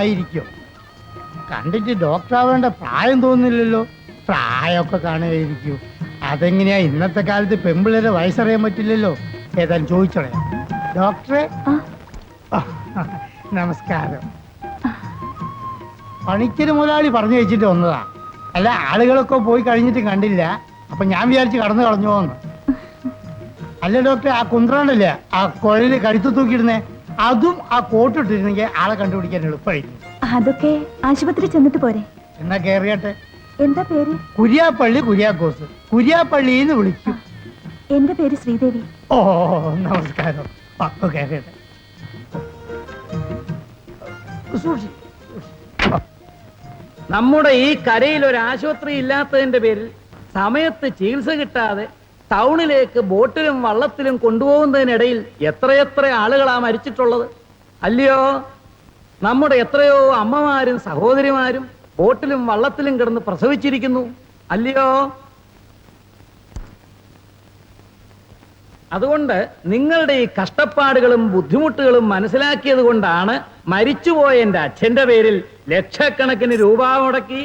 ആയിരിക്കും. കണ്ടിട്ട് ഡോക്ടർ ആവേണ്ട പ്രായം തോന്നുന്നില്ലല്ലോ. പ്രായമൊക്കെ കാണുകയായിരിക്കും. അതെങ്ങനെയാ ഇന്നത്തെ കാലത്ത് പെമ്പിള്ളേരെ വയസ്സറിയാൻ പറ്റില്ലല്ലോ. ഏതായാലും ചോദിച്ചോളയാ. ഡോക്ടറെ നമസ്കാരം. പണിക്കര് മുതലാളി പറഞ്ഞു വെച്ചിട്ട് വന്നതാ. അല്ല, ആളുകളൊക്കെ പോയി കഴിഞ്ഞിട്ട് കണ്ടില്ല. അപ്പൊ ഞാൻ വിചാരിച്ച് കടന്നു കളഞ്ഞു പോന്ന്. അല്ല ഡോക്ടറെ, ആ കുന്ത്രണ്ടല്ലേ ആ കുഴലിൽ കഴുത്തു തൂക്കിയിടുന്നേ, അതും ആ കോട്ട് ഇട്ടിരുന്നെങ്കിൽ ആളെ കണ്ടുപിടിക്കാൻ എളുപ്പമായിരുന്നു. അതൊക്കെ ആശുപത്രി ചെന്നിട്ട് പോരെ. എന്നാ കേറിയട്ടെ. എന്താ പേര്? കുര്യാപ്പള്ളി കുര്യാക്കോസ്. കുര്യാപ്പള്ളിന്ന് വിളിക്കും. എന്റെ പേര് ശ്രീദേവി. ഓ നമസ്കാരം. കേറിയട്ടെ. നമ്മുടെ ഈ കരയിൽ ഒരു ആശുപത്രി ഇല്ലാത്തതിന്റെ പേരിൽ സമയത്ത് ചികിത്സ കിട്ടാതെ ടൗണിലേക്ക് ബോട്ടിലും വള്ളത്തിലും കൊണ്ടുപോകുന്നതിനിടയിൽ എത്രയെത്ര ആളുകളാ മരിച്ചിട്ടുള്ളത് അല്ലയോ? നമ്മുടെ എത്രയോ അമ്മമാരും സഹോദരിമാരും ബോട്ടിലും വള്ളത്തിലും കിടന്ന് പ്രസവിച്ചിരിക്കുന്നു അല്ലയോ? അതുകൊണ്ട് നിങ്ങളുടെ ഈ കഷ്ടപ്പാടുകളും ബുദ്ധിമുട്ടുകളും മനസ്സിലാക്കിയത് കൊണ്ടാണ് മരിച്ചുപോയ എന്റെ അച്ഛന്റെ പേരിൽ ലക്ഷക്കണക്കിന് രൂപ മുടക്കി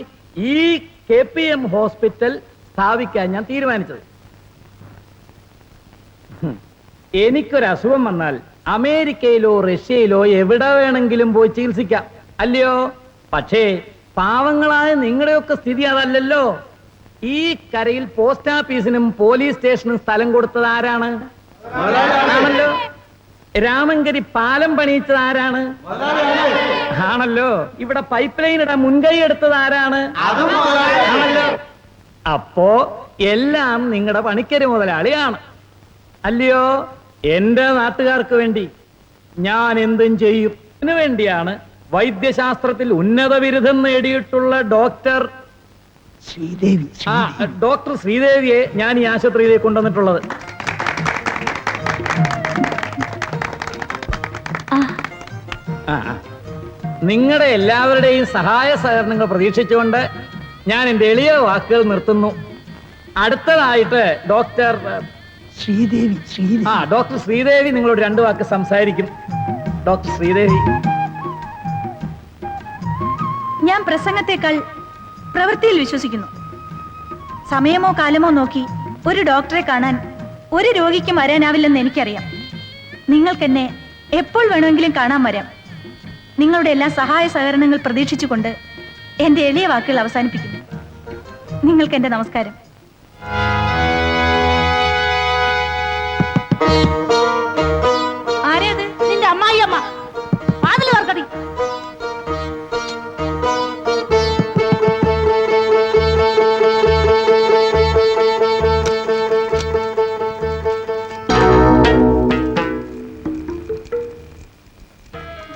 ഈ KPM ഹോസ്പിറ്റൽ സ്ഥാപിക്കാൻ ഞാൻ തീരുമാനിച്ചത്. എനിക്കൊരു അസുഖം വന്നാൽ അമേരിക്കയിലോ റഷ്യയിലോ എവിടെ വേണമെങ്കിലും പോയി ചികിത്സിക്കാം അല്ലയോ? പക്ഷേ പാവങ്ങളായ നിങ്ങളുടെയൊക്കെ സ്ഥിതി അതല്ലല്ലോ. ഈ കരയിൽ പോസ്റ്റ് ഓഫീസിനും പോലീസ് സ്റ്റേഷനും സ്ഥലം കൊടുത്തത് ആരാണ്? ആണല്ലോ. രാമങ്കരി പാലം പണിയിച്ചത് ആരാണ്? ആണല്ലോ. ഇവിടെ പൈപ്പ് ലൈൻ ഇടാൻ മുൻകൈ എടുത്തത് ആരാണ്? ആണല്ലോ. അപ്പോ എല്ലാം നിങ്ങളുടെ പണിക്കര് മുതലാളിയാണ് അല്ലയോ? എന്റെ നാട്ടുകാർക്ക് വേണ്ടി ഞാൻ എന്തും ചെയ്യും. ഇതിനു വേണ്ടിയാണ് വൈദ്യശാസ്ത്രത്തിൽ ഉന്നത ബിരുദം നേടിയിട്ടുള്ള ഡോക്ടർ ശ്രീദേവിയെ ഞാൻ ഈ ആശുപത്രിയിലേക്ക് കൊണ്ടുവന്നിട്ടുള്ളത്. നിങ്ങളുടെ എല്ലാവരുടെയും സഹായ സഹകരണങ്ങൾ പ്രതീക്ഷിച്ചുകൊണ്ട് ഞാൻ എന്റെ എളിയ വാക്കുകൾ നിർത്തുന്നു. അടുത്തതായിട്ട് ഡോക്ടർ ശ്രീദേവി നിങ്ങളോട് 2 വാക്ക് സംസാരിക്കും. ഡോക്ടർ ശ്രീദേവി. ഞാൻ പ്രസംഗത്തെക്കാൾ പ്രവൃത്തിയിൽ വിശ്വസിക്കുന്നു. സമയമോ കാലമോ നോക്കി ഒരു ഡോക്ടറെ കാണാൻ ഒരു രോഗിക്കും വരാനാവില്ലെന്ന് എനിക്കറിയാം. നിങ്ങൾക്കെന്നെ എപ്പോൾ വേണമെങ്കിലും കാണാൻ വരാം. നിങ്ങളുടെ എല്ലാ സഹായ സഹകരണങ്ങൾ പ്രതീക്ഷിച്ചുകൊണ്ട് എന്റെ എളിയ വാക്കുകൾ അവസാനിപ്പിക്കുന്നു. നിങ്ങൾക്ക് എന്റെ നമസ്കാരം. ആരേത്? നിന്റെ അമ്മായിയമ്മ. വാതിൽ തുറക്കടി.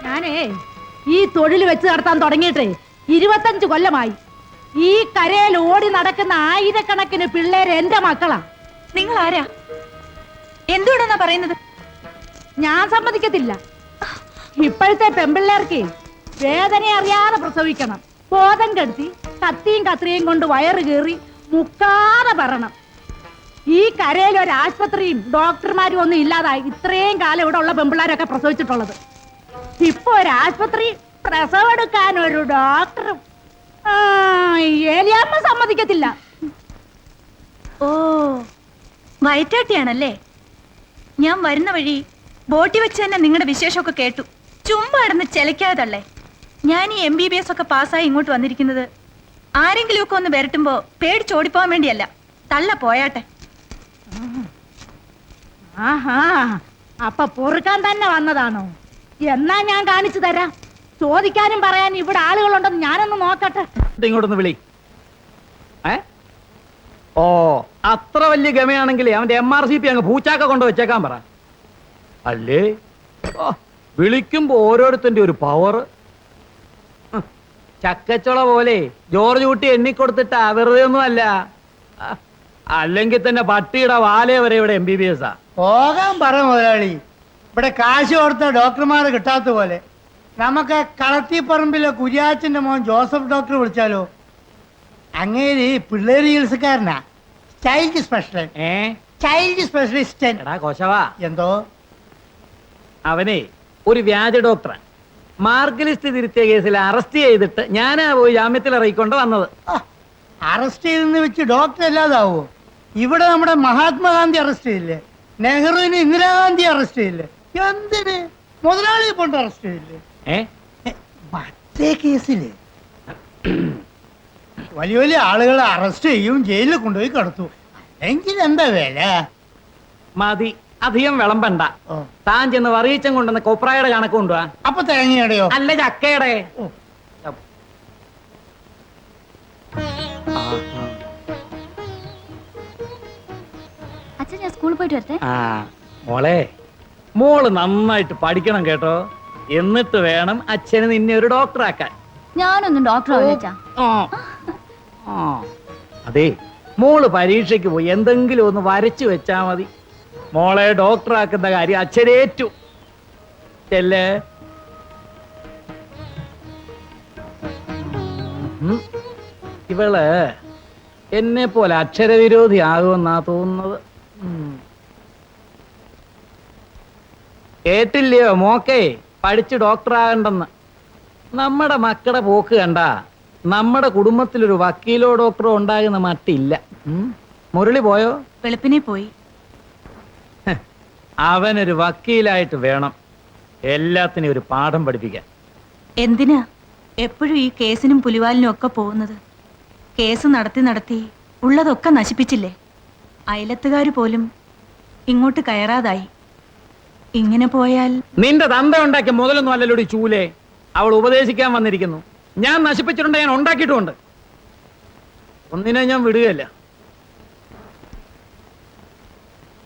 ഞാനേ ഈ തൊഴിൽ വെച്ച് നടത്താൻ തുടങ്ങിയിട്ടേ 25 കൊല്ലമായി. ഈ കരയിൽ ഓടി നടക്കുന്ന ആയിരക്കണക്കിന് പിള്ളേര് എന്റെ മക്കളാ. നിങ്ങൾ ആരാ? എന്തുകൊണ്ടാ പറയുന്നത്? ഞാൻ സമ്മതിക്കത്തില്ല. ഇപ്പോഴത്തെ പെമ്പിള്ളേർക്ക് വേദന അറിയാതെ പ്രസവിക്കണം. ബോധം കെടുത്തി കത്തിയും കത്രിയും കൊണ്ട് വയറ് കീറി മുക്കാതെ പറയണം. ഈ കരയിൽ ഒരു ആശുപത്രിയും ഡോക്ടർമാരും ഒന്നും ഇല്ലാതായി ഇത്രയും കാലം ഇവിടെ ഉള്ള പെമ്പിള്ളേരൊക്കെ പ്രസവിച്ചിട്ടുള്ളത്. ഇപ്പൊ ഒരു ആശുപത്രി, പ്രസവെടുക്കാൻ ഒരു ഡോക്ടറും. ഏലിയമ്മ സമ്മതിക്കത്തില്ല. ഓ, വയറ്റാട്ടിയാണല്ലേ? ഞാൻ വരുന്ന വഴി ബോട്ടിൽ വെച്ച് തന്നെ നിങ്ങളുടെ വിശേഷമൊക്കെ കേട്ടു. ചുമ്മാ ഇടന്ന് ചെലക്കാതല്ലേ. ഞാൻ ഈ MBBS ഒക്കെ പാസ്സായി ഇങ്ങോട്ട് വന്നിരിക്കുന്നത് ആരെങ്കിലും ഒക്കെ ഒന്ന് വരട്ടുമ്പോ പേടിച്ചോടിപ്പോവാൻ വേണ്ടിയല്ല. തള്ള പോയാട്ടെ. ആഹാ, അപ്പൊ പൊറുക്കാൻ തന്നെ വന്നതാണോ? എന്നാ ഞാൻ കാണിച്ചു തരാം. ചോദിക്കാനും പറയാനും ഇവിടെ ആളുകളുണ്ടെന്ന് ഞാനൊന്ന് നോക്കട്ടെ. ഇങ്ങോട്ടൊന്ന് വിളി. ഓ, അത്ര വലിയ ഗമയാണെങ്കിൽ അവന്റെ MRCP അങ്ങ് പൂച്ചാക്ക കൊണ്ട് വെച്ചേക്കാൻ പറ. അല്ലേ വിളിക്കുമ്പോ ഓരോരുത്തന്റെ ഒരു പവർ. ചക്കച്ചുള പോലെ ജോർജ് കുട്ടി എണ്ണിക്കൊടുത്തിട്ടാ, വെറുതെ ഒന്നും അല്ല. അല്ലെങ്കിൽ തന്നെ പട്ടിയുടെ വാലേ വരെ ഇവിടെ MBBS ആ. പോകാൻ പറ മുതലാളി. ഇവിടെ കാശ് കൊടുത്ത ഡോക്ടർമാരെ കിട്ടാത്ത പോലെ നമുക്ക് കളത്തിപ്പറമ്പിലെ കുര്യാച്ചന്റെ മോൻ ജോസഫ് ഡോക്ടർ വിളിച്ചാലോ? അങ്ങേര് പിള്ളേര് ചികിത്സക്കാരനാ. Child specialist. എടാ കോശവാ, എന്തോ? അവനെ ഒരു വ്യാജ ഡോക്ടറാണ്. മാർക്ക് ലിസ്റ്റ് തിരുത്തിയ കേസിൽ അറസ്റ്റ് ചെയ്തിട്ട് ഞാനാ പോയി ജാമ്യത്തിൽ ഇറങ്ങിക്കൊണ്ട് വന്നത്. അറസ്റ്റ് ചെയ്തെന്ന് വെച്ച് ഡോക്ടർ അല്ലാതാവോ? ഇവിടെ നമ്മുടെ മഹാത്മാഗാന്ധി അറസ്റ്റ് ചെയ്യില്ലേ, നെഹ്റുവിന് ഇന്ദിരാഗാന്ധി അറസ്റ്റ് ചെയ്യില്ലേ, എന്തിന് മുതലാളിയെ കൊണ്ട് അറസ്റ്റ് ചെയ്യില്ലേ? മറ്റേ കേസില് വലിയ വലിയ ആളുകളെ അറസ്റ്റ് ചെയ്യും, ജയിലിൽ കൊണ്ടുപോയി കടത്തു. എങ്കിൽ എന്താ വില? മതി, അധികം വിളമ്പണ്ട. താൻ ചെന്ന് വറീച്ചം കൊണ്ടുവന്ന കൊപ്രായുടെ കണക്ക് കൊണ്ടുവാ. അപ്പൊ തേങ്ങയുടെയോ? അല്ല, ചക്കയുടെ. അച്ഛൻ ഞാൻ സ്കൂളിൽ പോയിട്ട് വരട്ടെ. ആ മോളെ, മോള് നന്നായിട്ട് പഠിക്കണം കേട്ടോ. എന്നിട്ട് വേണം അച്ഛന് നിന്നെ ഒരു ഡോക്ടറാക്കാൻ. ഞാനൊന്നും ഡോക്ടർ ആവില്ല. അതെ, മോള് പരീക്ഷയ്ക്ക് പോയി എന്തെങ്കിലും ഒന്ന് വരച്ചു വെച്ചാ മതി. മോളെ ഡോക്ടറാക്കുന്ന കാര്യം അച്ഛനേറ്റു. ചെല്ലേ. ഇവള് എന്നെ പോലെ അക്ഷരവിരോധി ആകുമെന്നാ തോന്നുന്നത്. കേട്ടില്ലയോ മോക്കേ, പഠിച്ച് ഡോക്ടറാകണ്ടെന്ന്. നമ്മുടെ മക്കളുടെ പോക്ക് കണ്ട നമ്മുടെ കുടുംബത്തിലൊരു വക്കീലോ ഡോക്ടറോ ഉണ്ടാകുന്ന മട്ടില്ല. മുരളി പോയോ? വെളുപ്പിനെ പോയി. അവനൊരു വക്കീലായിട്ട് വേണം എല്ലാത്തിനും ഒരു പാഠം പഠിപ്പിക്കാൻ. എന്തിനാ എപ്പോഴും ഈ കേസിനും പുലിവാലിനും ഒക്കെ പോകുന്നത്? കേസ് നടത്തി നടത്തി ഉള്ളതൊക്കെ നശിപ്പിച്ചില്ലേ? അയലത്തുകാര് പോലും ഇങ്ങോട്ട് കയറാതായി. ഇങ്ങനെ പോയാൽ നിന്റെ തന്ത ഉണ്ടാക്കിയ മുതലൊന്നും അല്ലല്ലോ ചൂലേ. അവൾ ഉപദേശിക്കാൻ വന്നിരിക്കുന്നു. ഞാൻ നശിപ്പിച്ചിട്ടുണ്ട്, ഞാൻ ഉണ്ടാക്കിയിട്ടുമുണ്ട്. ഒന്നിനെ ഞാൻ വിടുകയല്ല.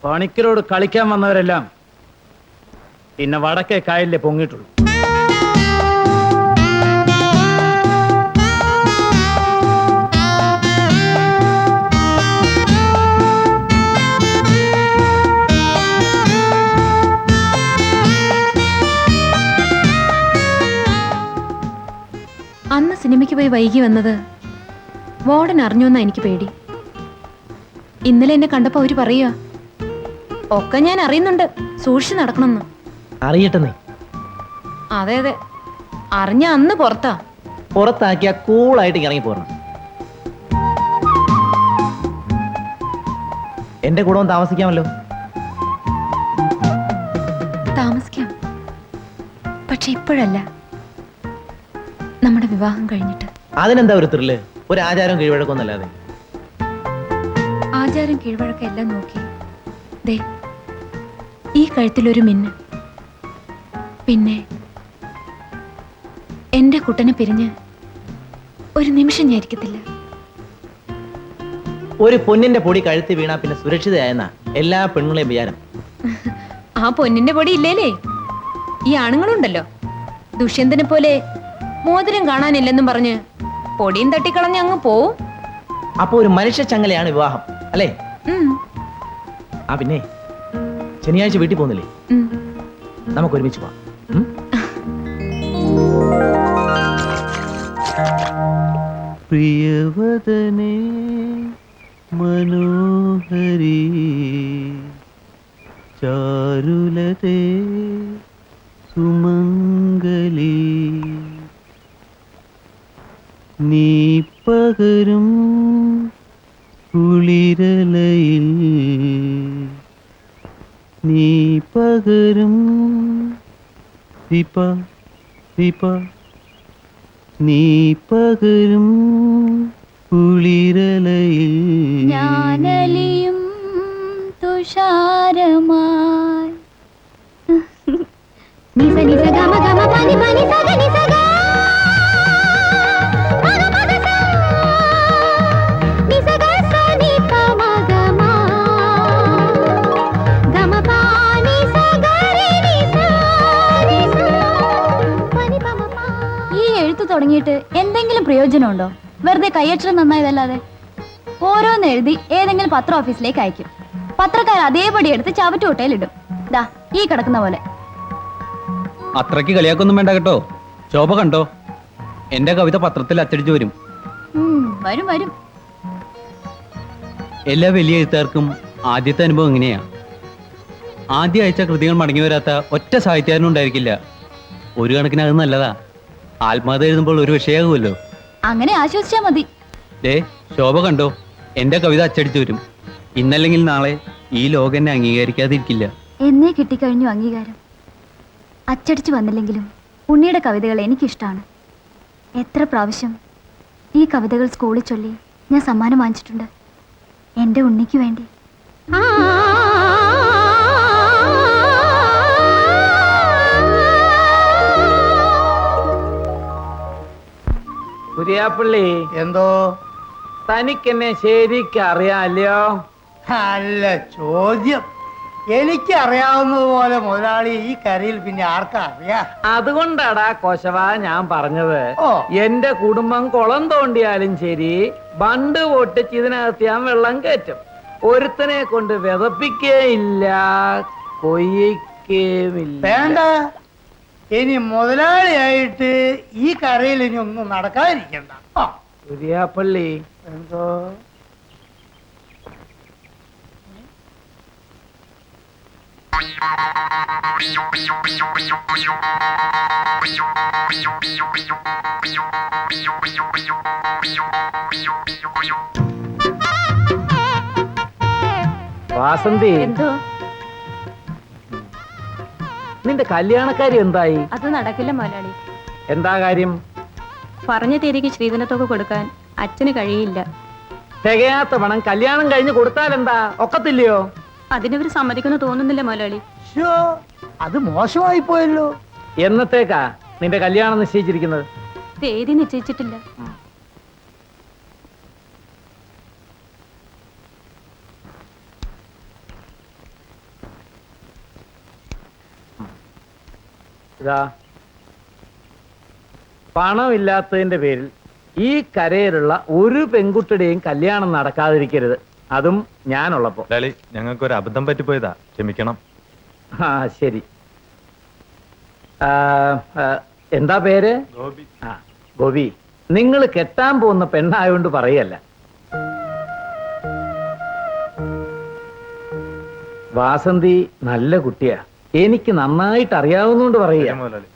പണിക്കരോട് കളിക്കാൻ വന്നവരെല്ലാം പിന്നെ വടക്കേ കായലിലെ പൊങ്ങിയിട്ടുള്ളൂ. അന്ന് സിനിമയ്ക്ക് പോയി വൈകി വന്നത് വാർഡൻ അറിഞ്ഞോന്നാ എനിക്ക് പേടി. ഇന്നലെ എന്നെ കണ്ടപ്പോ അവര് പറയുക, ഒക്കെ ഞാൻ അറിയുന്നുണ്ട്, സൂക്ഷിച്ച് നടക്കണമെന്ന്. അറിയട്ടെ. അതെ അതെ, അറിഞ്ഞ അന്ന് പുറത്താക്കിയ കൂളായിട്ട് ഇറങ്ങി പോരണം. എന്റെ കൂടെ താമസിക്കാമല്ലോ. താമസിക്കാം, പക്ഷെ ഇപ്പോഴല്ല, നമ്മുടെ വിവാഹം കഴിഞ്ഞിട്ട്. അതിനെന്താ ഒരു ത്രില്ല്? ഒരു ആചാരം കീഴ്വഴക്കൊന്നല്ലാതെ. ആചാരം കീഴ്വഴക്കെല്ലാം നോക്കി ദേ ഈ കഴുത്തിലൊരു മിന്ന്, പിന്നെ എന്റെ കുട്ടനെ പിരിഞ്ഞ് ഒരു നിമിഷം ഞാൻ ഇരിക്കത്തില്ല. ഒരു പൊന്നിന്റെ പൊടി കഴുത്തി വീണാ പിന്നെ സുരക്ഷിതയായെന്നാ എല്ലാ പെണ്ണുങ്ങളെയും വിചാരം. ആ പൊന്നിന്റെ പൊടി ഇല്ലേലേ ഈ ആണുങ്ങളുണ്ടല്ലോ, ദുഷ്യന്തനെ പോലെ മോതിരം കാണാനില്ലെന്നും പറഞ്ഞ് പൊടിയും തട്ടിക്കളഞ്ഞ് അങ്ങ് പോവും. അപ്പൊ ഒരു മനുഷ്യ ചങ്ങലയാണ് വിവാഹം അല്ലേ? ആ പിന്നെ ശനിയാഴ്ച വീട്ടിൽ പോകുന്നില്ലേ? നമുക്ക് ഒരുമിച്ച് പോവാം. പ്രിയവദനേ മനോഹരി ചാരുലതേ സുമംഗലി നീ പകരും കുളിരലയിൽ നീ പകരും ദീപ ദീപ നീ പകരും കുളിരലയിൽ ഞാനലിയും തുഷാരമായി നിസ നിസ ഗമ ഗമ പനി പനി സഗ നിസ ഗ മഗ മഗ സ നിസ ഗ സ നി പ മഗ മ ഗമ പ നി സ ഗ രി നി സ നി സ പനി പ മ പ. ഈ എഴുത്ത് തുടങ്ങിയിട്ട് എന്തെങ്കിലും പ്രയോജനമുണ്ടോ? വെറുതെ കയ്യക്ഷരം നന്നായതല്ലാതെ. ഓരോന്ന് എഴുതി ഏതെങ്കിലും പത്ര ഓഫീസിലേക്ക് അയക്കും. പത്രക്കാർ അതേപടി എടുത്ത് ചവറ്റുകൊട്ടയിലിടും. ദാ ഈ കിടക്കുന്ന പോലെ. അത്രയ്ക്ക് കളിയാക്കൊന്നും വേണ്ട കേട്ടോ. ശോഭ കണ്ടോ, എന്റെ കവിത പത്രത്തിൽ അച്ചടിച്ചു വരും. വരും വരും. എല്ലാ വലിയ എഴുത്തുകാർക്കും ആദ്യത്തെ അനുഭവം എങ്ങനെയാ? ആദ്യം അയച്ച കൃതികൾ മടങ്ങി വരാത്ത ഒറ്റ സാഹിത്യകാരനും ഉണ്ടായിരിക്കില്ല. ഒരു കണക്കിന് അത് നല്ലതാ. ആത്മഹത്യ എഴുതുമ്പോൾ ഒരു വിഷയമാകുമല്ലോ. അങ്ങനെ ആശ്വസിച്ചാ മതി. ദേ ശോഭ കണ്ടോ, എന്റെ കവിത അച്ചടിച്ചു വരും. ഇന്നല്ലെങ്കിൽ നാളെ ഈ ലോകം എന്നെ അംഗീകരിക്കാതിരിക്കില്ല. എന്നേ കിട്ടിക്കഴിഞ്ഞു അംഗീകാരം. അച്ചടിച്ചു വന്നില്ലെങ്കിലും ഉണ്ണിയുടെ കവിതകൾ എനിക്കിഷ്ടമാണ്. എത്ര പ്രാവശ്യം ഈ കവിതകൾ സ്കൂളിൽ ചൊല്ലി ഞാൻ സമ്മാനം വാങ്ങിച്ചിട്ടുണ്ട്. എൻ്റെ ഉണ്ണിക്ക് വേണ്ടി. കുര്യാപ്പള്ളി, എന്തോ? തനിക്കെന്നെ ശരിക്കും അറിയാമല്ലോ. അല്ല ചോദ്യം. എനിക്ക് അറിയാവുന്നതുപോലെ മുതലാളി ഈ കരയിൽ പിന്നെ ആർക്കാ അറിയാം? അതുകൊണ്ടാടാ കൊശവ ഞാൻ പറഞ്ഞത്. ഓ. എന്റെ കുടുംബം കുളം തോണ്ടിയാലും ശരി, ബണ്ട് പൊട്ടിച്ച് ഇതിനകത്ത് ഞാൻ വെള്ളം കയറ്റും. ഒരുത്തനെ കൊണ്ട് വിതപ്പിക്കേയില്ല, കൊയ്യിക്കേമില്ല. വേണ്ട. ഇനി മുതലാളിയായിട്ട് ഈ കരയിൽ ഇനി ഒന്നും നടക്കാതിരിക്കണ്ട. ആ. കുര്യാപ്പള്ളി, എന്തോ? വാസന്തി, എന്തോ? നിന്റെ കല്യാണക്കാരി എന്തായി? അത് നടക്കില്ല മുതലാളി. എന്താ കാര്യം? പറഞ്ഞ തീയതിക്ക് ശ്രീധനത്തൊക്കെ കൊടുക്കാൻ അച്ഛന് കഴിയില്ല. തികയാത്ത പണം കല്യാണം കഴിഞ്ഞ് കൊടുത്താൽ എന്താ, ഒക്കത്തില്ലയോ? അതിനവർ സമ്മതിക്കുന്നു തോന്നുന്നില്ല മുതലാളി. ശ്ശോ, അത് മോശമായി പോയല്ലോ. എന്നത്തേക്കാ നിന്റെ കല്യാണം നിശ്ചയിച്ചിരിക്കുന്നത്? തീയതി നിശ്ചയിച്ചിട്ടില്ല. ഇതാ, പണമില്ലാത്തതിന്റെ പേരിൽ ഈ കരയിലുള്ള ഒരു പെൺകുട്ടിയുടെയും കല്യാണം നടക്കാതിരിക്കരുത്, അതും ഞാനുള്ളപ്പോ. ഞങ്ങൾക്ക് ഒരു അബദ്ധം പറ്റിപ്പോയതാ, ക്ഷമിക്കണം. ആ ശരി. എന്താ പേര്? ഗോപി. ആ ഗോപി, നിങ്ങൾ കെട്ടാൻ പോകുന്ന പെണ്ണായോണ്ട് പറയല്ല. വാസന്തി നല്ല കുട്ടിയാ, എനിക്ക് നന്നായിട്ട് അറിയാവുന്നോണ്ട് പറയുക. മുതലാളി.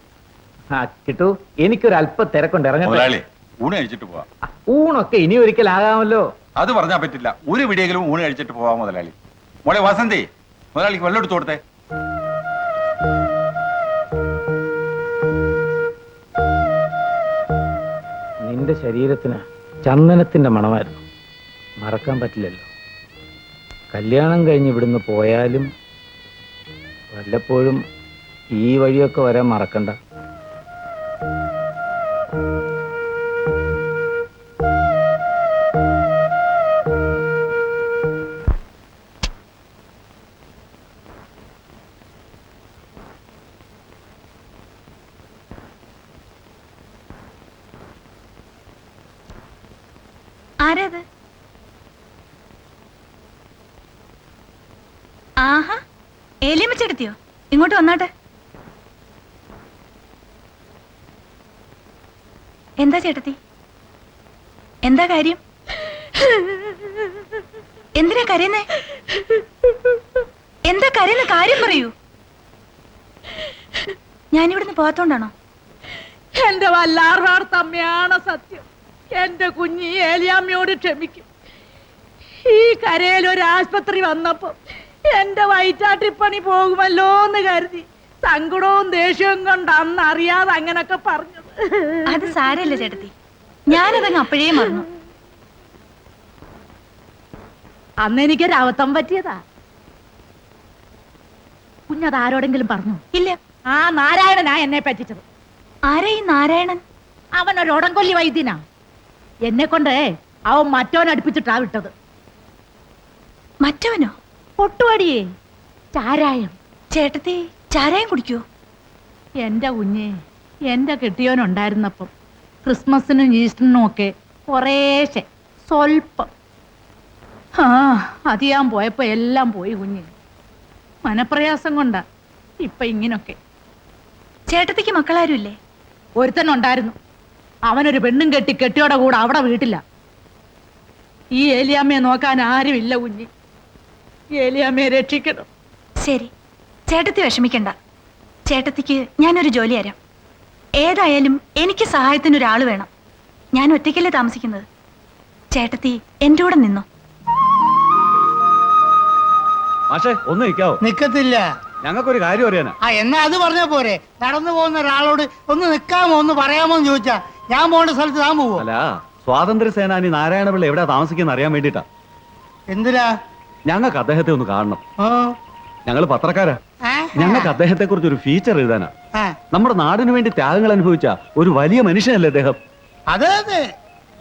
ആ കിട്ടു, എനിക്കൊരല്പ തിരക്കൊണ്ട് ഇറങ്ങട്ടെ. മുതലാളി, ഊണ് കഴിച്ചിട്ട് പോവാം. ഊണൊക്കെ ഇനി ഒരിക്കലാകാമല്ലോ. അത് പറഞ്ഞാൽ പറ്റില്ല. ഒരു വിടിയെങ്കിലും ഊണ് കഴിച്ചിട്ട് പോവാം മുതലാളി. മോളെ വസന്തി, മുതലാളിക്ക് വെള്ളം എടുത്തു കൊടുത്തേ. നിന്റെ ശരീരത്തിന് ചന്ദനത്തിന്റെ മണമായിരുന്നു, മറക്കാൻ പറ്റില്ലല്ലോ. കല്യാണം കഴിഞ്ഞ് ഇവിടുന്ന് പോയാലും വല്ലപ്പോഴും ഈ വഴിയൊക്കെ വരാൻ മറക്കണ്ട. ആരത്? ആഹാ, ഏലിയമ്മച്ചെടുത്തിയോ? ഇങ്ങോട്ട് വന്നാട്ടെ. എന്താ ചേട്ടത്തി, എന്താ കാര്യം? എന്തിനാ കരയുന്നേ? എന്താ കരയുന്ന കാര്യം പറയൂ. ഞാനിവിടുന്ന് പോകാത്തോണ്ടാണോ? എന്റെ വല്ലാർവാർത്തമ്മയാണ് സത്യം. എന്റെ കുഞ്ഞി ഏലിയാമ്മയോട് ക്ഷമിക്കും. ഈ കരയിൽ ഒരു ആശുപത്രി വന്നപ്പോ എന്റെ വയറ്റാട്ടിപ്പണി പോകുമല്ലോ എന്ന് കരുതി സങ്കടവും ദേഷ്യവും കൊണ്ട് അന്ന് അറിയാതെ അങ്ങനൊക്കെ പറഞ്ഞത്. അത് സാരല്ല ചേട്ടത്തി, ഞാനതങ്ങ് അപ്പോഴേ മറന്നു. അന്ന് എനിക്കൊരു അബദ്ധം പറ്റിയതാ. കുഞ്ഞത് ആരോടെങ്കിലും പറഞ്ഞു? ഇല്ല. ആ നാരായണനാ എന്നെ പറ്റിച്ചത്. ആരാ ഈ നാരായണൻ? അവൻ ഒരു ഉടംകൊല്ലി വൈദ്യനാ. എന്നെ കൊണ്ട് അവൻ മറ്റവൻ അടുപ്പിച്ചിട്ടാ വിട്ടത്. മറ്റവനോ? പൊട്ടുവടിയേ, ചാരായം. ചേട്ടത്തി ചാരായം കുടിക്കോ? എന്റെ കുഞ്ഞെ, എന്റെ കെട്ടിയോനുണ്ടായിരുന്നപ്പം ക്രിസ്മസിനും ഈസ്റ്ററിനും ഒക്കെ കുറേശ്ശെ സ്വൽപ്പം. ആ അത് ഞാൻ പോയപ്പോ എല്ലാം പോയി കുഞ്ഞ്. മനപ്രയാസം കൊണ്ടാ ഇപ്പൊ ഇങ്ങനൊക്കെ. ചേട്ടത്തിക്ക് മക്കളാരും ഇല്ലേ? ഒരുത്തനുണ്ടായിരുന്നു. അവനൊരു പെണ്ണും കെട്ടി കെട്ടിയോടെ കൂടെ അവിടെ വീട്ടില്ല. ഈ ഏലിയാമ്മയെ നോക്കാൻ ആരുമില്ല കുഞ്ഞ്. ഏലിയാമ്മയെ രക്ഷിക്കണം. ശരി, ചേട്ടത്തി വിഷമിക്കണ്ട. ചേട്ടത്തിക്ക് ഞാനൊരു ജോലി തരാം. ഏതായാലും എനിക്ക് സഹായത്തിന് ഒരാൾ വേണം. ഞാൻ ഒറ്റയ്ക്കല്ലേ താമസിക്കുന്നത്. ചേട്ടത്തി എന്റെ കൂടെ നിന്നോ. മാഷേ ഒന്ന് നിൽക്കാവോ? നിക്കത്തില്ല. ഞങ്ങൾക്കൊരു കാര്യം അറിയാനാ. എന്നാ അത് പറഞ്ഞാ പോരെ. നടന്നു പോകുന്ന ഒരാളോട് ഒന്ന് നിക്കാമോ ഒന്ന് പറയാമോ എന്ന് ചോദിച്ചാ ഞാൻ പോകേണ്ട സ്ഥലത്ത് താൻ പോവോ? അല്ല, സ്വാതന്ത്ര്യ സേനാനി നാരായണപിള്ള എവിടെ താമസിക്കുന്ന അറിയാൻ വേണ്ടിട്ടാ. എന്തിനാ? ഞങ്ങൾക്ക് അദ്ദേഹത്തെ ഒന്ന് കാണണം. ഓ, ഞങ്ങൾ പത്രക്കാരാ. ആ, ഞങ്ങൾക്ക് അദ്ദേഹത്തെ കുറിച്ച് ഒരു ഫീച്ചർ എഴുതാനാ. ആ. നമ്മുടെ നാടിന് വേണ്ടി ത്യാഗങ്ങൾ അനുഭവിച്ച ഒരു വലിയ മനുഷ്യനല്ലേ അദ്ദേഹം. അതെ അതെ,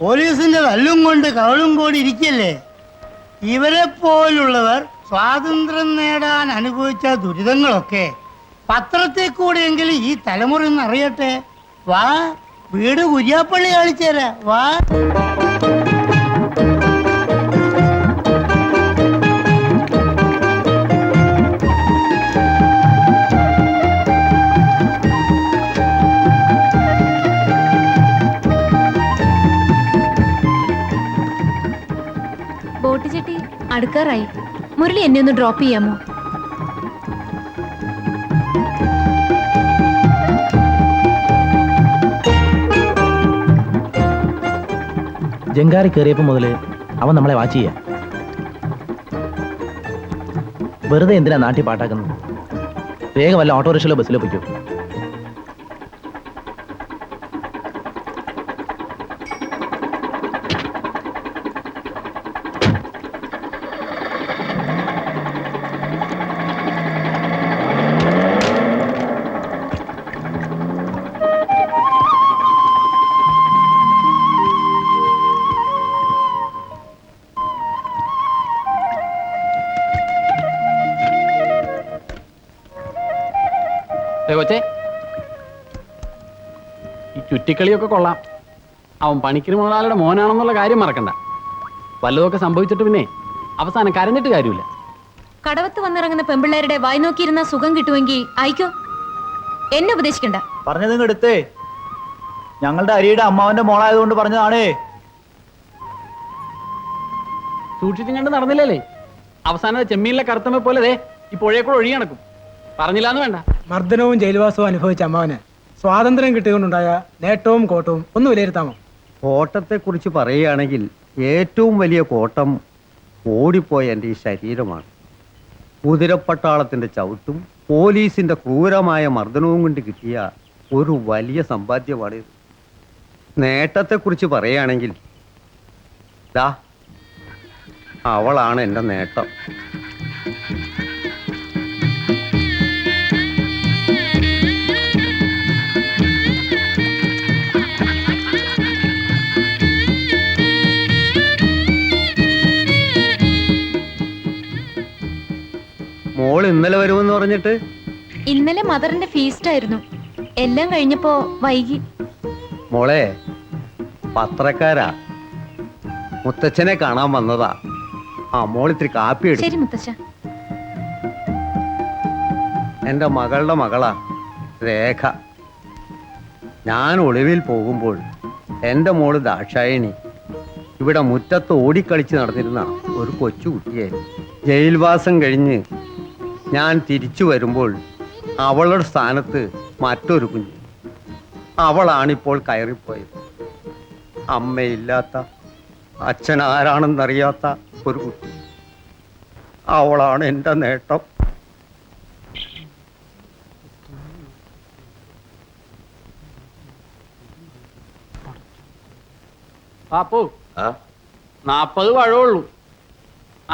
പോലീസിന്റെ തല്ലും കൊണ്ട് കവളും കൂടി ഇരിക്കല്ലേ. ഇവരെ പോലുള്ളവർ സ്വാതന്ത്ര്യം നേടാൻ അനുഭവിച്ച ദുരിതങ്ങളൊക്കെ പത്രത്തിൽ കൂടെയെങ്കിലും ഈ തലമുറ ഒന്ന് അറിയട്ടെ. വാ, വീട് കുര്യാപ്പള്ളി കാണിച്ചേരാ. വാ. ബോട്ട് ചെട്ടി അടുക്കാറായി. മുരളി എന്നെ ഒന്ന് ഡ്രോപ്പ് ചെയ്യാമോ? ജങ്കാറി കയറിയപ്പോ മുതല് അവൻ നമ്മളെ വാച്ച് ചെയ്യാം. വെറുതെ എന്തിനാ നാട്ടി പാട്ടാക്കുന്നത്? വേഗം വല്ല ഓട്ടോറിക്ഷയിലോ ബസ്സിലോ പൊയ്ക്കോ. കൊച്ചേ, ഈ ചുറ്റിക്കളിയൊക്കെ കൊള്ളാം. അവൻ പണിക്കര് മുതലാളിയുടെ മോനാണെന്നുള്ള കാര്യം മറക്കണ്ട. വല്ലതൊക്കെ സംഭവിച്ചിട്ട് പിന്നെ അവസാനം കരഞ്ഞിട്ട് കാര്യമില്ല. കടവത്ത് വന്നിറങ്ങുന്ന പെമ്പിള്ളേരുടെ വായി നോക്കിയിരുന്ന സുഖം കിട്ടുമെങ്കിൽ അയക്കോ. എന്നെ ഉപദേശിക്കണ്ട. പറഞ്ഞത് എടുത്തേ. ഞങ്ങളുടെ അരിയുടെ അമ്മാവന്റെ മോളായതുകൊണ്ട് പറഞ്ഞതാണേ. സൂക്ഷിച്ചും കണ്ട് നടന്നില്ലല്ലേ. അവസാനം ചെമ്മീനിലെ കറുത്തമ്മ പോലെ ദേ ഈ പുഴയെക്കൂടെ ഒഴുകി നടക്കും. പറഞ്ഞില്ലാന്ന് വേണ്ട. മർദ്ദനവും ജയിൽവാസവും അനുഭവിച്ച അമ്മാവന് സ്വാതന്ത്ര്യം കിട്ടിയതുകൊണ്ടുണ്ടായ നേട്ടവും കോട്ടവും ഒന്ന് വിലയിരുത്താമോ? കോട്ടത്തെക്കുറിച്ച് പറയുകയാണെങ്കിൽ ഏറ്റവും വലിയ കോട്ടം ഓടിപ്പോയ എൻ്റെ ഈ ശരീരമാണ്. കുതിരപ്പട്ടാളത്തിൻ്റെ ചവിട്ടും പോലീസിൻ്റെ ക്രൂരമായ മർദ്ദനവും കൊണ്ട് കിട്ടിയ ഒരു വലിയ സമ്പാദ്യമാണിത്. നേട്ടത്തെക്കുറിച്ച് പറയുകയാണെങ്കിൽ ദാ അവളാണ് എൻ്റെ നേട്ടം. മോൾ ഇന്നലെ വരുമെന്ന് പറഞ്ഞിട്ട്? ഇന്നലെ മദറിന്റെ ഫീസ്റ്റ് ആയിരുന്നു. എല്ലാം കഴിഞ്ഞപ്പോ വൈകി. മോളെ, പത്രക്കാരാ, മുത്തച്ഛനെ കാണാൻ വന്നതാ. മോളിത്തിരി കാപ്പി എടുത്തു. ശരി മുത്തച്ഛ. എൻ്റെ മകളുടെ മകളാ രേഖ. ഞാൻ ഒളിവിൽ പോകുമ്പോൾ എൻ്റെ മോള് ദാക്ഷായണി ഇവിടെ മുറ്റത്ത് ഓടിക്കളിച്ച് നടന്നിരുന്ന ഒരു കൊച്ചുകുട്ടിയായിരുന്നു. ജയിൽവാസം കഴിഞ്ഞ് ഞാൻ തിരിച്ചു വരുമ്പോൾ അവളുടെ സ്ഥാനത്ത് മറ്റൊരു കുഞ്ഞ്. അവളാണിപ്പോൾ കയറിപ്പോയത്. അമ്മയില്ലാത്ത, അച്ഛൻ ആരാണെന്നറിയാത്ത ഒരു കുട്ടി. അവളാണ് എൻ്റെ നേട്ടം. അപ്പോ 40 പഴമുള്ളൂ.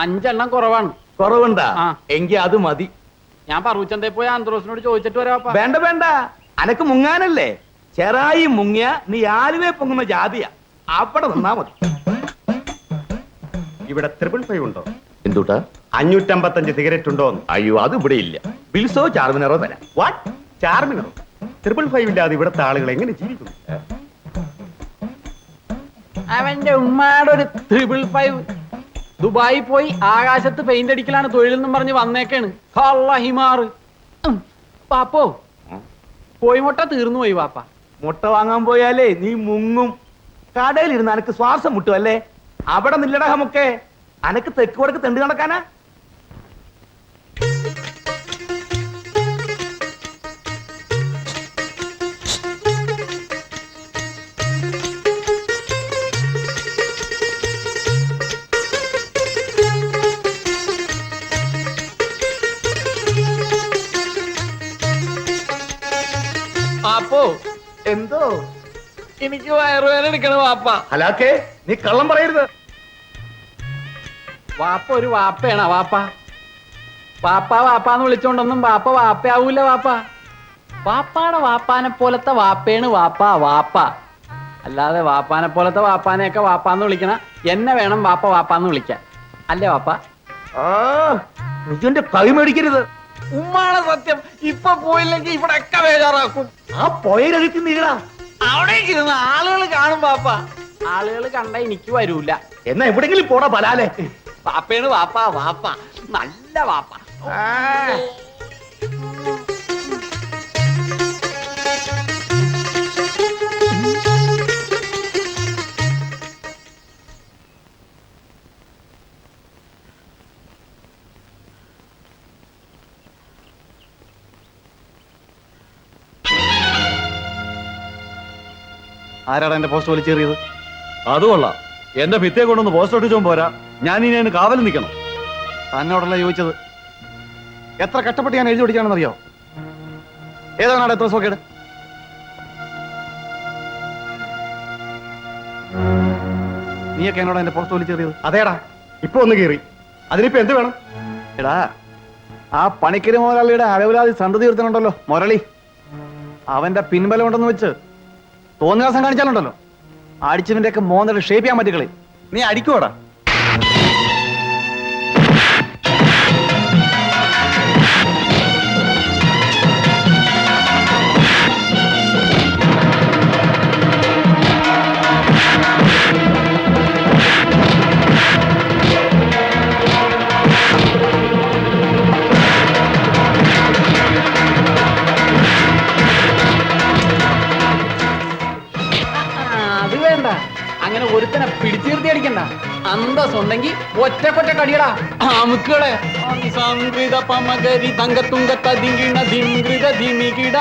5 എണ്ണം കുറവാണ്. കുറവുണ്ടാ? ആ. എങ്കി അത് മതി. ഞാൻ പറൂച്ചന്തേ പോയി ആന്ത്രോസിനോട് ചോദിച്ചിട്ട് വരാപ്പാ. വേണ്ട വേണ്ട, അനക്ക് മുങ്ങാനല്ലേ. ചെറായി മുങ്ങിയ നീ ആലുവേ പൊങ്ങുന്ന ജാതിയാ. അവിടെ നിന്നാ മതി. ഇവിടെ 555 ഉണ്ടോ? എന്തുട്ടാ? 555 സിഗരറ്റ് ഉണ്ടോ? അയ്യോ, അത് ഇവിടെ ഇല്ല. ബിൽസോ ചാർമിനറോ തരാം. വാട്ട്? ചാർമിനറോ? 555 ഇല്ലാതെ ഇവിടുത്തെ ആളുകൾ എങ്ങനെ ജീവിക്കുന്നു? അവന്റെ ഉമ്മാടെ ഒരു 555. ദുബായി പോയി ആകാശത്ത് പെയിന്റ് അടിക്കലാണ് തൊഴിലെന്നും പറഞ്ഞ് വന്നേക്കാണ്. ഹിമാറ്. പാപ്പോ, കോഴിമുട്ട തീർന്നു പോയി പാപ്പ. മുട്ട വാങ്ങാൻ പോയാലേ നീ മുങ്ങും. കടയിലിരുന്ന് അനക്ക് ശ്വാസം മുട്ടും അല്ലേ? അവിടെ നില്ലട നമുക്ക്. അനക്ക് തെക്ക് വടക്ക് തെണ്ട് നടക്കാനാ? എന്തോ എനിക്ക് വയറുവേദന എടുക്കണ വാപ്പ. ഹലാക്കേ നീ കള്ളം പറയരുത്. വാപ്പ ഒരു വാപ്പയാണ് വാപ്പ. വാപ്പ വാപ്പാന്ന് വിളിച്ചോണ്ടൊന്നും വാപ്പ വാപ്പയാവൂല വാപ്പ. വാപ്പാടെ വാപ്പാനെ പോലത്തെ വാപ്പയാണ് വാപ്പ വാപ്പ. അല്ലാതെ വാപ്പാനെ പോലത്തെ വാപ്പാനെയൊക്കെ വാപ്പാന്ന് വിളിക്കണ എന്നെ വേണം വാപ്പ വാപ്പാന്ന് വിളിക്കാൻ. അല്ലേ വാപ്പ? നീ എന്റെ കൈ മേടിക്കരുത്. ഉമ്മാണ് സത്യം. ഇപ്പൊ പോയില്ലെങ്കിൽ ഇവിടെ ഒക്കെ ബേജാറാക്കും. ആ പോയരഴുത്തി നീടാ. അവിടേക്ക് ഇരുന്ന് ആളുകൾ കാണും വാപ്പ. ആളുകൾ കണ്ട എനിക്ക് വരൂല. എന്നാ എവിടെങ്കിലും പോടാ ബലാലെ. വാപ്പയാണ് വാപ്പ വാപ്പ. നല്ല വാപ്പ. ആരാടാ എന്റെ പോസ്റ്റ് വലിച്ചേറിയത്? അത് കൊള്ളാം. എന്റെ ഭിത്തിയെ കൊണ്ടൊന്ന് പോസ്റ്റ് ഒട്ടിച്ചോ പോരാ, ഞാൻ ഇനി അതിന് കാവൽ നിൽക്കണം. തന്നോടല്ല ചോദിച്ചത്. എത്ര കഷ്ടപ്പെട്ട് ഞാൻ എഴുതി പഠിക്കാണെന്നറിയോ? ഏതാണ് എത്ര സോക്കേട്? നീയൊക്കെ എന്നോട് എന്റെ പോസ്റ്റ് വലിച്ചേറിയത്? അതേടാ, ഇപ്പൊ ഒന്ന് കീറി. അതിനിപ്പോ എന്ത് വേണം? എടാ, ആ പണിക്കര് മുതലാളിയുടെ അലവിലാതി സന്തതി തീർത്തനുണ്ടല്ലോ മുരളി, അവന്റെ പിൻബലം ഉണ്ടെന്ന് വെച്ച് തോന്നിയാസം കാണിച്ചാലുണ്ടല്ലോ, അടിച്ചതിന്റെ ഒക്കെ മോന്നര ഷേപ്പ് ചെയ്യാൻ പറ്റുകളെ. നീ അടിക്കൂടാ. അങ്ങനെ ഒരുത്തനെ പിടിച്ചീർത്തി അടിക്കണ്ട. അന്തസ്സുണ്ടെങ്കിൽ ഒറ്റക്കൊറ്റ കടിയടാ. അമുക്കളെ സംഗീത പമകരി തങ്കത്തുങ്കത്ത ദിങ്കിണ ധിംഗൃത ധിമികിട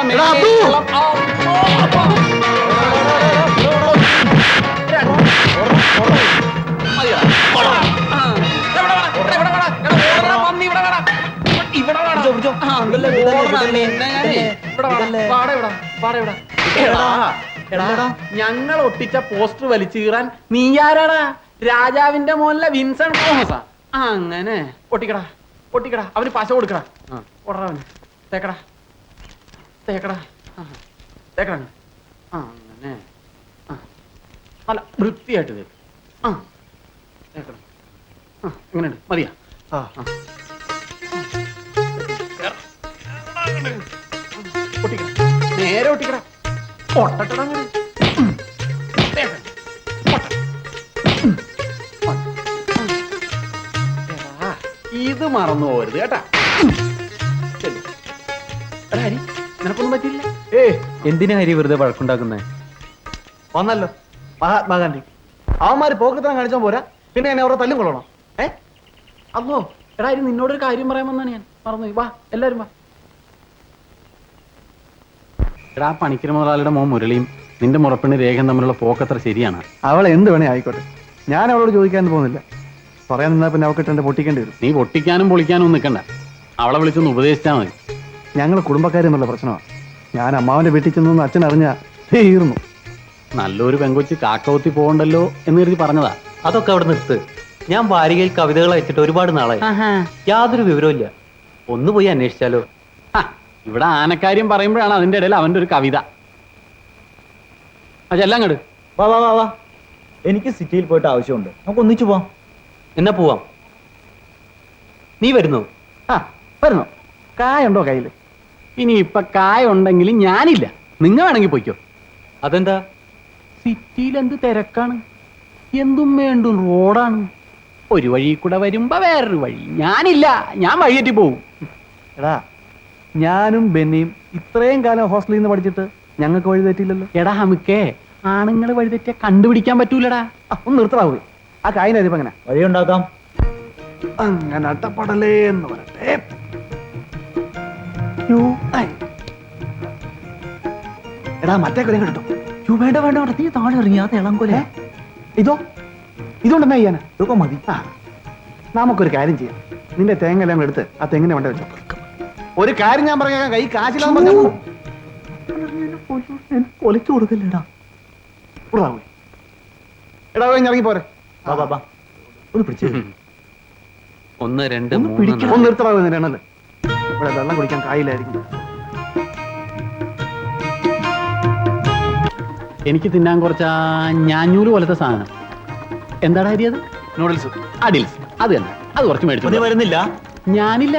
ഞങ്ങൾ ഒട്ടിച്ച പോസ്റ്റർ വലിച്ചു കീറാൻ നീ ആരാടാ? രാജാവിന്റെ മോനിലെ വിൻസെന്റ് തോമസാ. അങ്ങനെ ഒട്ടിക്കടാ ഒട്ടിക്കടാ. അവന് പശ കൊടുക്കടാ. ഒടറാവന് തേക്കടാ തേക്കടാ തേക്കടാ. അങ്ങനെ അല്ല വൃത്തിയായിട്ട് തേക്ക്. തേക്കടാ. എങ്ങനെയുണ്ട്? മതിയാ? ഒട്ടിക്കടാ, നേരെ ഒട്ടിക്കടാ. ഇത് മറന്നു പോരുത് കേട്ടാ. ഹരി, നിനക്കൊന്നും പറ്റില്ല. എന്തിനാ ഹരി വെറുതെ വഴക്കുണ്ടാക്കുന്നേ? വന്നല്ലോ മഹാത്മാഗാന്ധി. അവന്മാര് പോക്കത്തനം കാണിച്ചാൽ പോരാ, പിന്നെ എന്നെ അവരെ തല്ലും കൊള്ളണം. അല്ലോ എടാ, ഇത് നിന്നോടൊരു കാര്യം പറയാൻ വന്നാണ് ഞാൻ. മറന്നു. വാ എല്ലാരും വാ. എടാ, പണിക്കര മുതലാളിയുടെ മോൻ മുരളിയും നിന്റെ മുറപ്പിന് രേഖയും തമ്മിലുള്ള പോക്കത്ര ശരിയാണ്? അവളെ എന്ത് വേണേ ആയിക്കോട്ടെ, ഞാൻ അവളോട് ചോദിക്കാൻ പോകുന്നില്ല. പറയാൻ നിന്നാ പിന്നെ അവക്കിട്ട് എന്റെ പൊട്ടിക്കേണ്ടി വരും. നീ പൊട്ടിക്കാനും പൊളിക്കാനും ഒന്നും നിൽക്കണ്ട. അവളെ വിളിച്ചൊന്ന് ഉപദേശിച്ചാൽ മതി. ഞങ്ങൾ കുടുംബക്കാരെന്നുള്ള പ്രശ്നമാണ്. ഞാൻ അമ്മാവന്റെ വീട്ടിൽ ചെന്നൊന്ന് അച്ഛൻ അറിഞ്ഞാ തീർന്നു. നല്ലൊരു പെങ്കൊച്ച് കാക്കവത്തി പോകണ്ടല്ലോ എന്ന് കരുതി പറഞ്ഞതാ. അതൊക്കെ അവിടെ നിർത്ത്. ഞാൻ വാരികയിൽ കവിതകൾ അയച്ചിട്ട് ഒരുപാട് നാളായി. യാതൊരു വിവരവും ഇല്ല. ഒന്ന് പോയി അന്വേഷിച്ചാലോ? ഇവിടെ ആനക്കാര്യം പറയുമ്പോഴാണ് അതിന്റെ ഇടയിൽ അവന്റെ ഒരു കവിത. അതെല്ലാം കണ്ട് വാ വാ വാ വാ. എനിക്ക് സിറ്റിയിൽ പോയിട്ട് ആവശ്യമുണ്ട്. നമുക്ക് ഒന്നിച്ചു പോവാം. എന്നാ പോവാം. നീ വരുന്നോ? വരുന്നോ? കായുണ്ടോ കയ്യിൽ? ഇനി ഇപ്പൊ കായ ഉണ്ടെങ്കിലും ഞാനില്ല. നിങ്ങ വേണമെങ്കിൽ പോയിക്കോ. അതെന്താ? സിറ്റിയിൽ എന്ത് തിരക്കാണ്, എന്തും വേണ്ടും റോഡാണ്. ഒരു വഴി കൂടെ വരുമ്പോ വേറൊരു വഴി. ഞാനില്ല, ഞാൻ വഴിയേറ്റി പോവും. എടാ, ഞാനും ബെന്നിയും ഇത്രയും കാലം ഹോസ്റ്റലിൽ നിന്ന് പഠിച്ചിട്ട് ഞങ്ങൾക്ക് വഴി തെറ്റില്ലല്ലോ. എടാ നമുക്കേ ആണുങ്ങൾ വഴി തെറ്റിയ കണ്ടുപിടിക്കാൻ പറ്റൂലടാ. ഒന്ന് നിർത്തടാവൂ. ആ കായിന്റെ അരിപ്പം എങ്ങനെ വഴിയുണ്ടാക്കാം? അങ്ങനെ അട്ടപ്പടലേ എന്ന് പറയട്ടെ. എടാ, മറ്റേ കൊലം കേട്ടോ. വേണ്ട വേണ്ട വേണ്ട, നീ താഴെ ഇറങ്ങി. അത് ഇളംകൊല. ഇതുകൊണ്ടെന്നാ ചെയ്യാനാ? ഇതൊക്കെ മതി. നമുക്കൊരു കാര്യം ചെയ്യാം. നിന്റെ തേങ്ങ എല്ലാം എടുത്ത് ആ തെങ്ങിനെ വേണ്ട വെച്ചോ. ഒരു കാര്യം ഞാൻ പറയാം, കൈ കാശിലാന്ന് പറഞ്ഞ ഒലിച്ചു കൊടുക്കല്ലേടാ. എടാ ഇറങ്ങി പോരെ. ഒന്ന് പിടിച്ചു 1 2 ഒന്ന് നിർത്തടാ എണ്ണല്ലേ. ഇവിടെ വെള്ളം കുടിക്കാൻ കായില്ലായിരിക്കും. എനിക്ക് തിന്നാൻ കുറച്ച് ഞാഞ്ഞൂല് പോലത്തെ സാധനം. എന്താണ് അരി അത്? നൂഡിൽസ്. അഡിൽസ്. അത് തന്നെ. അത് കുറച്ച് മേടിച്ചു. വരുന്നില്ല. ഞാനില്ല.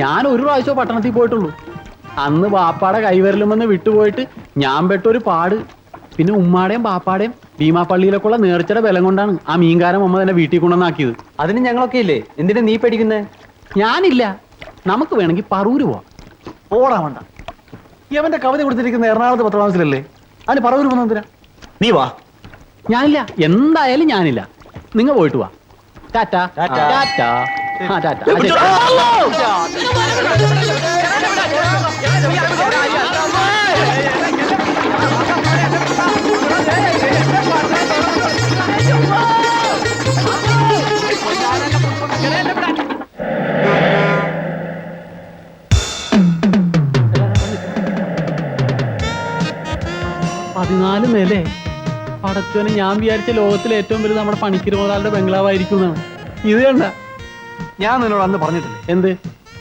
ഞാൻ ഒരു പ്രാവശ്യം പട്ടണത്തിൽ പോയിട്ടുള്ളൂ. അന്ന് ബാപ്പാടെ കൈവരലുമെന്ന് വിട്ടുപോയിട്ട് ഞാൻ പെട്ടൊരു പാട്. പിന്നെ ഉമ്മാടേയും ബാപ്പാടേയും ഭീമാപ്പള്ളിയിലൊക്കെ ഉള്ള നേർച്ചയുടെ ബലം കൊണ്ടാണ് ആ മീൻകാരൻ അമ്മ തന്നെ വീട്ടിൽ കൊണ്ടുവന്നാക്കിയത്. അതിന് ഞങ്ങളൊക്കെ ഇല്ലേ, എന്തിനാ നീ പേടിക്കുന്നേ? ഞാനില്ല. നമുക്ക് വേണമെങ്കിൽ പറൂര് പോവാം. ഓടാ വേണ്ട. ഇവന്റെ കവിത കൊടുത്തിരിക്കുന്ന എറണാകുളത്ത് പത്രമാസത്തിലല്ലേ, അതിന് പറവൂര് പോകുന്ന എന്തിനാ? നീ വാ. ഞാനില്ല. എന്തായാലും ഞാനില്ല. നിങ്ങൾ പോയിട്ട് വാ. ടാറ്റ ടാറ്റ. ആ ടാറ്റ. 14 നില. പടച്ചോനെ, ഞാൻ വിചാരിച്ച ലോകത്തിലെ ഏറ്റവും വലുത് നമ്മുടെ പണിക്കര് മുതലാളുടെ ബംഗ്ലാവായിരിക്കും എന്നാണ്. ഇത് കണ്ട. ഞാൻ നിന്നോട് അന്ന് പറഞ്ഞിട്ടില്ലേ എന്ത്?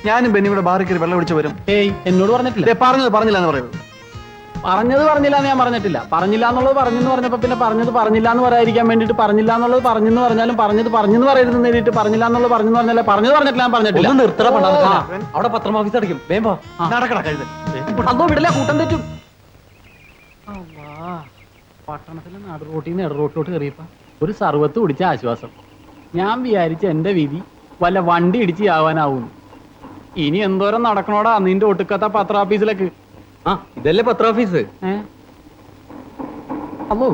ഞാനും ബെന്നിയുടെ ബാറിൽ കയറി വെള്ളം ഒഴിച്ച് വരും. ഏയ്, എന്നോട് പറഞ്ഞിട്ടില്ല. പറഞ്ഞില്ല എന്ന് പറയുന്നത്. പറഞ്ഞില്ല എന്ന് ഞാൻ പറഞ്ഞിട്ടില്ല. പറഞ്ഞില്ല എന്നുള്ളത് പറഞ്ഞെന്ന് പറഞ്ഞപ്പോ പിന്നെ പറഞ്ഞില്ല എന്ന് പറയാതിരിക്കാൻ വേണ്ടിട്ട് പറഞ്ഞില്ല എന്നുള്ളത് പറഞ്ഞെന്ന് പറഞ്ഞാലും പറഞ്ഞെന്ന് പറയരുതെന്ന് എഴുതിയിട്ട് പറഞ്ഞില്ല എന്നുള്ളത് പറഞ്ഞെന്ന് പറഞ്ഞിട്ടില്ല. ഞാൻ പറഞ്ഞിട്ടില്ല. അവിടെ പത്രം ഓഫീസ് അടയ്ക്കും. വേമ്പോ നടക്കട കഴുത. അതോ വിടില്ല, കൂട്ടം തെറ്റും. പട്ടണത്തിലെ നാട് റോട്ടിൽ നിന്ന് ഇടറോട്ടിലോട്ട് കയറിയപ്പോ ഒരു സർവത്ത് കുടിച്ച ആശ്വാസം. ഞാൻ വിചാരിച്ച എന്റെ വിധി വല്ല വണ്ടി ഇടിച്ച് ആവാനാവുന്നു. ഇനി എന്തോരം നടക്കണോടാ നിന്റെ ഒട്ടുക്കത്ത പത്ര ഓഫീസിലേക്ക്. ഇതല്ലേ പത്ര ഓഫീസ്? അല്ലോ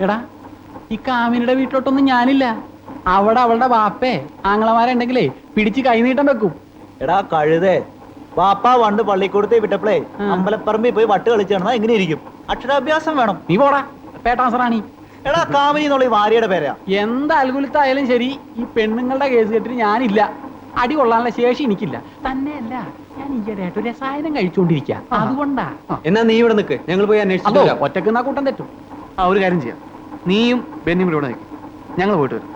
എടാ, ഈ കാമിനിയുടെ വീട്ടിലോട്ടൊന്നും ഞാനില്ല. അവിടെ അവളുടെ ബാപ്പേ ആങ്ങളമാരുണ്ടെങ്കിലേ പിടിച്ച് കൈനീട്ടം വെക്കും. എടാ കഴുതേ, ബാപ്പ പണ്ട് പള്ളിക്കൂടത്തെ വിട്ടപ്പോഴേ അമ്പലപ്പറമ്പിൽ പോയി വട്ട് കളിച്ചു നടന്നാ എങ്ങനെ ഇരിക്കും? അക്ഷരാഭ്യാസം വേണം. നീ പോടാ പേട്ടാസറാണി. എടാ കാമിനി എന്നുള്ള ഈ ഭാര്യയുടെ പേരാ. എന്ത് അൽഗുലത്തായാലും ശരി, ഈ പെണ്ണുങ്ങളുടെ കേസ് കെട്ടിട്ട് ഞാനില്ല. അടി കൊള്ളാനുള്ള ശേഷി എനിക്കില്ല. തന്നെയല്ല, ഞാൻ ഈയിടെയായിട്ട് ഒരു രസായനം കഴിച്ചുകൊണ്ടിരിക്കുക. അതുകൊണ്ടാ. എന്നാ നീ ഇവിടെ നിൽക്ക്, ഞങ്ങൾ പോയി അന്വേഷിച്ചു. ഒറ്റക്ക് നാ കൂട്ടം തെറ്റും. ഒരു കാര്യം ചെയ്യാം, നീയും ബെന്നിയും ഇവിടെ നിൽക്കും, ഞങ്ങൾ പോയിട്ട് വരും.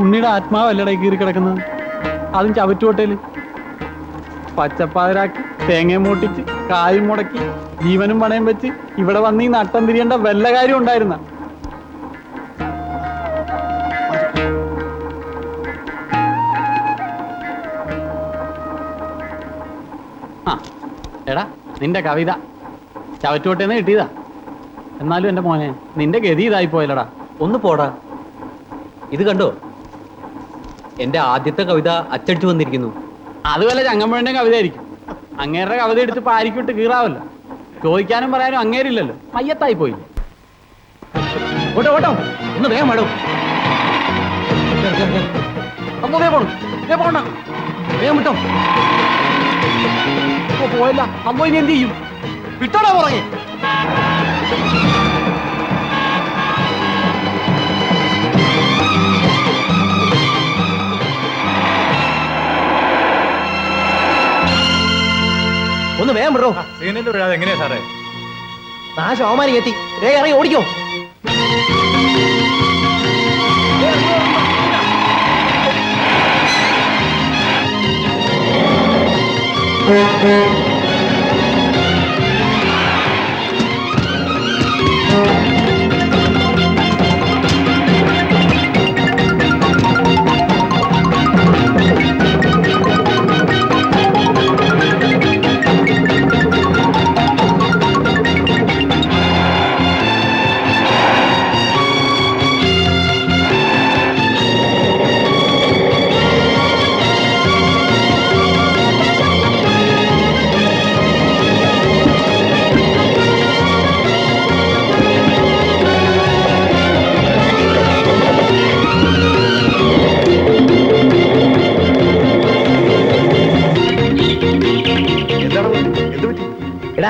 ഉണ്ണിയുടെ ആത്മാവല്ലട കീറി കിടക്കുന്നത്. അതും ചവറ്റുകൊട്ടയില് പച്ചപ്പാതിരാക്കി തേങ്ങയും മൂട്ടിച്ച് കായും മുടക്കി ജീവനും പണയം വെച്ച് ഇവിടെ വന്ന് ഈ നട്ടം തിരിയേണ്ട വല്ല കാര്യം ഉണ്ടായിരുന്ന. എടാ, നിന്റെ കവിത ചവറ്റുകൊട്ടേന്ന് കിട്ടിയതാ. എന്നാലും എന്റെ മോനെ, നിന്റെ ഗതി ഇതായി പോയല്ലടാ. ഒന്ന് പോടാ. ഇത് കണ്ടോ, എന്റെ ആദ്യത്തെ കവിത അച്ചടിച്ചു വന്നിരിക്കുന്നു. അത് വല്ല ചങ്ങമ്പുഴന്റെ കവിത ആയിരിക്കും. അങ്ങേരുടെ കവിത എടുത്ത് പാരിക്കിട്ട് കീറാവല്ലോ. ചോദിക്കാനും പറയാനും അങ്ങേരില്ലല്ലോ. മയ്യത്തായി പോയില്ലേ? ഓട്ടോ ഓട്ടോ, ഒന്ന് വേഗം വേണം. അമ്മ പോണം, പോണ്ട, വേഗം വിട്ടോ. പോയല്ല. അമ്മ ഇനി എന്ത് ചെയ്യും? വിട്ടോടാ പുറകെ. ഒന്ന് വേഗം വിടോ. എങ്ങനെയാ സാറേ? നാശോമാരി എത്തി. വേഗം ഇറങ്ങി ഓടിക്കോ.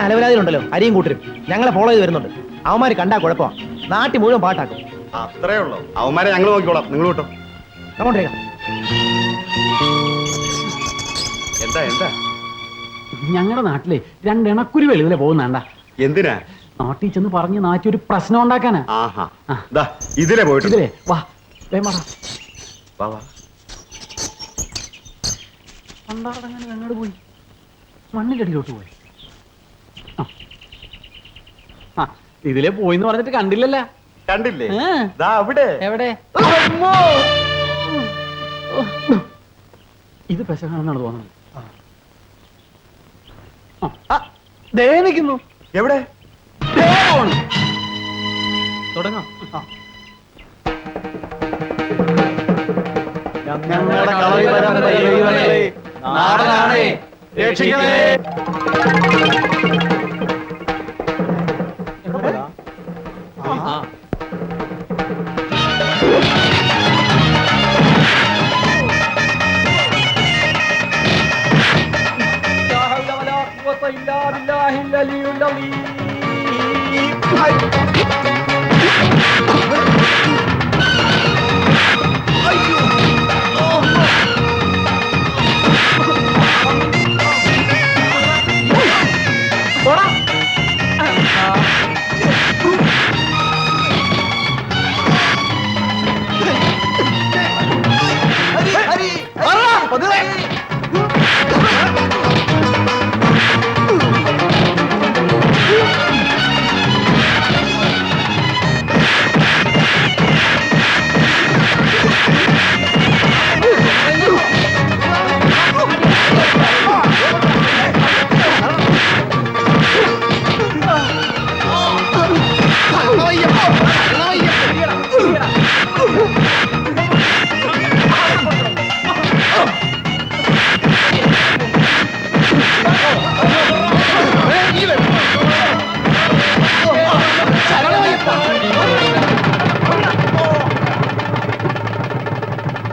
അലവലാതിലുണ്ടല്ലോ അരിയും കൂട്ടരും ഞങ്ങളെ ഫോളോ ചെയ്ത് വരുന്നുണ്ട്. അവന്മാര് കണ്ടാ കുഴപ്പമാ, നാട്ടിൽ മുഴുവൻ പാട്ടാക്കും. അത്രേ ഉള്ളൂ. അവന്മാരെ ഞങ്ങൾ നോക്കിക്കോളാം, നിങ്ങൾ കിട്ടും. അങ്ങോട്ടേ എന്താ എന്താ ഞങ്ങളുടെ നാട്ടിലെ രണ്ടെണക്കുരി വെളിവിലെ പോകുന്നണ്ട. എന്തിനാ? നാട്ടിൽ ചെന്ന് പറഞ്ഞ് നാട്ടി ഒരു പ്രശ്നം ഉണ്ടാക്കാനാ. ആഹാ, ദാ ഇതിലെ പോയിട്ട് ഇതിലേ വാ വേമാടാ. വാ വാ. പണ്ടാടങ്ങനെ ഞങ്ങൾ പോയി മണ്ണിന്റെ അടിയിലോട്ട് പോയി. ആ ഇതിലെ പോയിന്ന് പറഞ്ഞിട്ട് കണ്ടില്ലല്ലോ. കണ്ടില്ലേ? ദാ അവിടെ. എവിടെ? ഇത് പെശകാണെന്നാണ് തോന്നുന്നത്. നിൽക്കുന്നു. എവിടെ? തുടങ്ങാം. ഞങ്ങളുടെ കളരിവരം ദൈവങ്ങളെ, നാടനാണേ, രക്ഷിക്കണേ.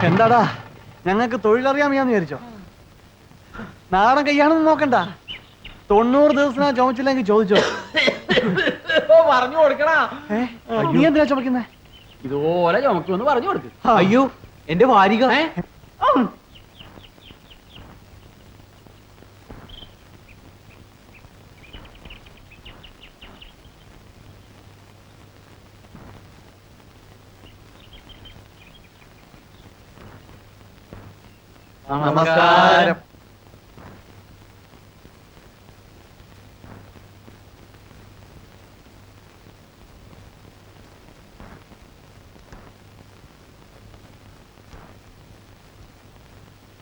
എന്താടാ, ഞങ്ങൾക്ക് തൊഴിലറിയാമെന്ന് വിചാരിച്ചോ? നാടൻ കയ്യാണെന്ന് നോക്കണ്ട. 90 ദിവസം ചുമച്ചില്ലെങ്കിൽ ചോദിച്ചോ. പറഞ്ഞു കൊടുക്കണ. നീ എന്തിനാ ചുമക്കുന്നേ? ഇതുപോലെ ചുമക്കുമെന്ന് പറഞ്ഞു കൊടുക്ക്. അയ്യോ എന്റെ വാരിക. നമസ്കാരം.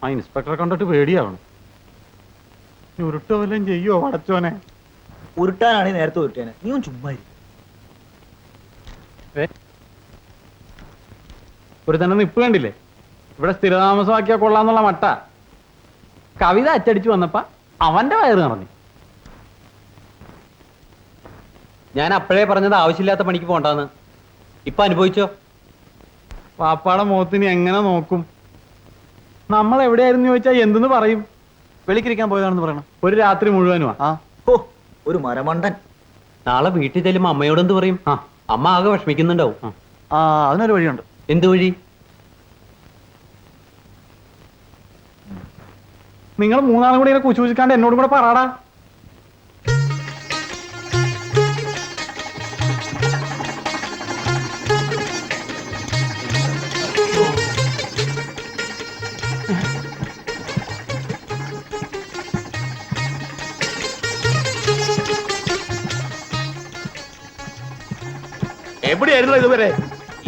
ആ ഇൻസ്പെക്ടറെ കണ്ടിട്ട് പേടിയാവണം. ഉരുട്ടോ വല്ലതും ചെയ്യോ അടച്ചോനെ? ഉരുട്ടാനാണെങ്കിൽ നേരത്തെ ഉരുട്ടാനെ. നീ ചുമ്മാ ഒരു തന്നെ നിപ്പ് കണ്ടില്ലേ? ഇവിടെ സ്ഥിരതാമസമാക്കിയാ കൊള്ളാന്നുള്ള മട്ട. കവിത അച്ചടിച്ചു വന്നപ്പ അവന്റെ വയറ് നിറഞ്ഞു. ഞാൻ അപ്പോഴേ പറഞ്ഞത് ആവശ്യമില്ലാത്ത പണിക്ക് പോണ്ടാന്ന്. ഇപ്പൊ അനുഭവിച്ചോ? പാപ്പാടെ മുഖത്തിന് എങ്ങനെ നോക്കും? നമ്മൾ എവിടെയായിരുന്നു ചോദിച്ചാൽ എന്തെന്ന് പറയും? വെളിക്കിരിക്കാൻ പോയതാണെന്ന് പറയണം. ഒരു രാത്രി മുഴുവനുമാ. ഒരു മരമണ്ടൻ. നാളെ വീട്ടിൽ ചെല്ലുമ്പോ അമ്മയോട് എന്ത് പറയും? അമ്മ ആകെ വിഷമിക്കുന്നുണ്ടാവും. അതിനൊരു വഴിയുണ്ട്. എന്ത് വഴി? നിങ്ങൾ മൂന്നാളും കൂടി ഇങ്ങനെ കുശൂചിക്കാണ്ട് എന്നോടും കൂടെ പറയാടാ. എവിടെയായിരുന്നു ഇതുവരെ?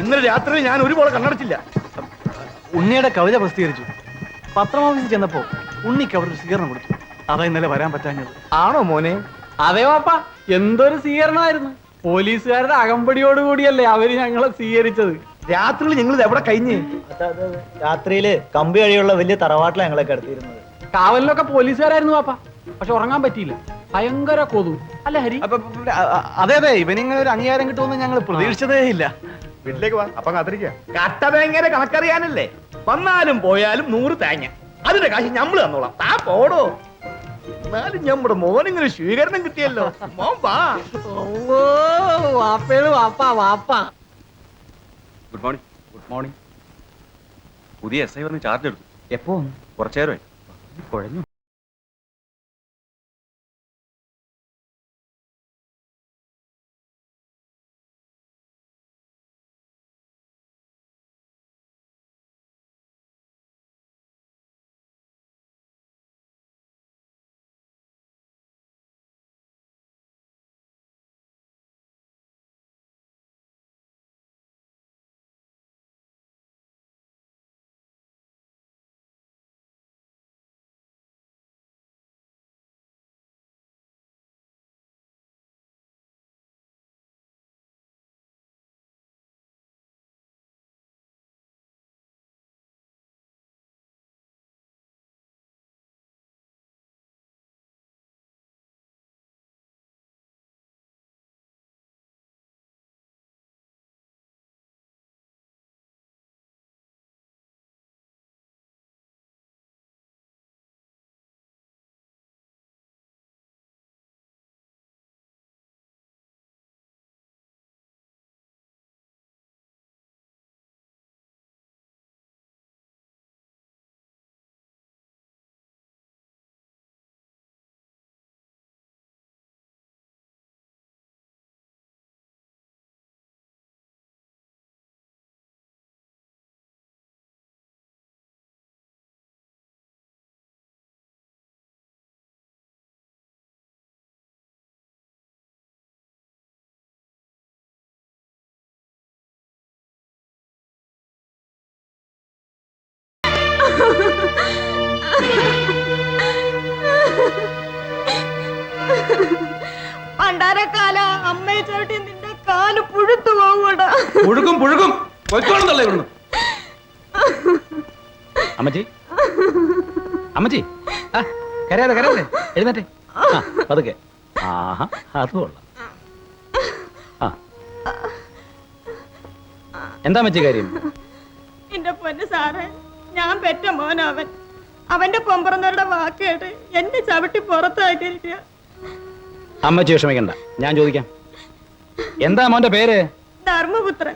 ഇന്നലെ രാത്രി ഞാൻ ഒരുപോലെ കണ്ണടച്ചില്ല. ഉണ്ണിയുടെ കവിത പ്രസിദ്ധീകരിച്ചു. പത്രമാഫീസിൽ ചെന്നപ്പോ ഉണ്ണിക്ക് അവർ സ്വീകരണം കൊടുത്തു. അതാ ഇന്നലെ വരാൻ പറ്റാഞ്ഞത്. ആണോ മോനെ? അതെ പാപ്പ, എന്തൊരു സ്വീകരണമായിരുന്നു. പോലീസുകാരുടെ അകമ്പടിയോടുകൂടിയല്ലേ അവര് ഞങ്ങളെ സ്വീകരിച്ചത്. രാത്രിയിൽ നിങ്ങൾ എവിടെ കഴിഞ്ഞ്? രാത്രിയില് കമ്പി വഴിയുള്ള വലിയ തറവാട്ടിലെ ഞങ്ങളെ കിടത്തിയിരുന്നത്. കാവലിലൊക്കെ പോലീസുകാരായിരുന്നു പാപ്പ. പക്ഷെ ഉറങ്ങാൻ പറ്റിയില്ല, ഭയങ്കര കൊതു. അല്ല ഹരി? അതെ അതെ, ഇവനിങ്ങനെ ഒരു അംഗീകാരം കിട്ടുമെന്ന് ഞങ്ങൾ പ്രതീക്ഷിച്ചതേ ഇല്ല. വീട്ടിലേക്ക് വാ, അപ്പൊ കാത്തിരിക്ക. കട്ടതെങ്ങനെ കണക്കറിയാനല്ലേ? വന്നാലും പോയാലും 100 തേങ്ങ. അതിന്റെ കാശ് ഞമ്മള് തന്നോളാം. താ പോടോ. എന്നാലും നമ്മുടെ മോനിങ്ങനെ സ്വീകരണം കിട്ടിയല്ലോ. മോൻ വാ. Good morning. Good morning. പുതിയ SI വന്ന് ചാർജ് എടുത്തു. എപ്പോ കുറച്ചു നേരമായി. കുഴഞ്ഞു. പണ്ടാരക്കാല അമ്മയെ ചവിട്ടി നിന്റെ കാല് പുഴുത്തു പോകൂടാ. പുഴുകും പുഴുകും പൊയ്ക്കോളുന്നല്ലേ ഇവിടുന്ന്. അമ്മച്ചി അമ്മച്ചി കരയാതെ കരയാതെ എഴുന്നേറ്റെ. പതുക്കെ. ആഹാ അത് കൊള്ളാം. എന്താ അമ്മച്ചി കാര്യം? എന്റെ പൊന്ന് സാറേ, ഞാൻ പെറ്റ മോനവൻ. അവന്റെ പൊമ്പറന്നവരുടെ വാക്ക് കേട്ട് എന്നെ ചവിട്ടി പുറത്താക്കിയിരിക്കുക. അമ്മച്ചി വിഷമിക്കണ്ട, ഞാൻ ചോദിക്കാം. എന്താ മോന്റെ പേര്? ധർമ്മപുത്രൻ.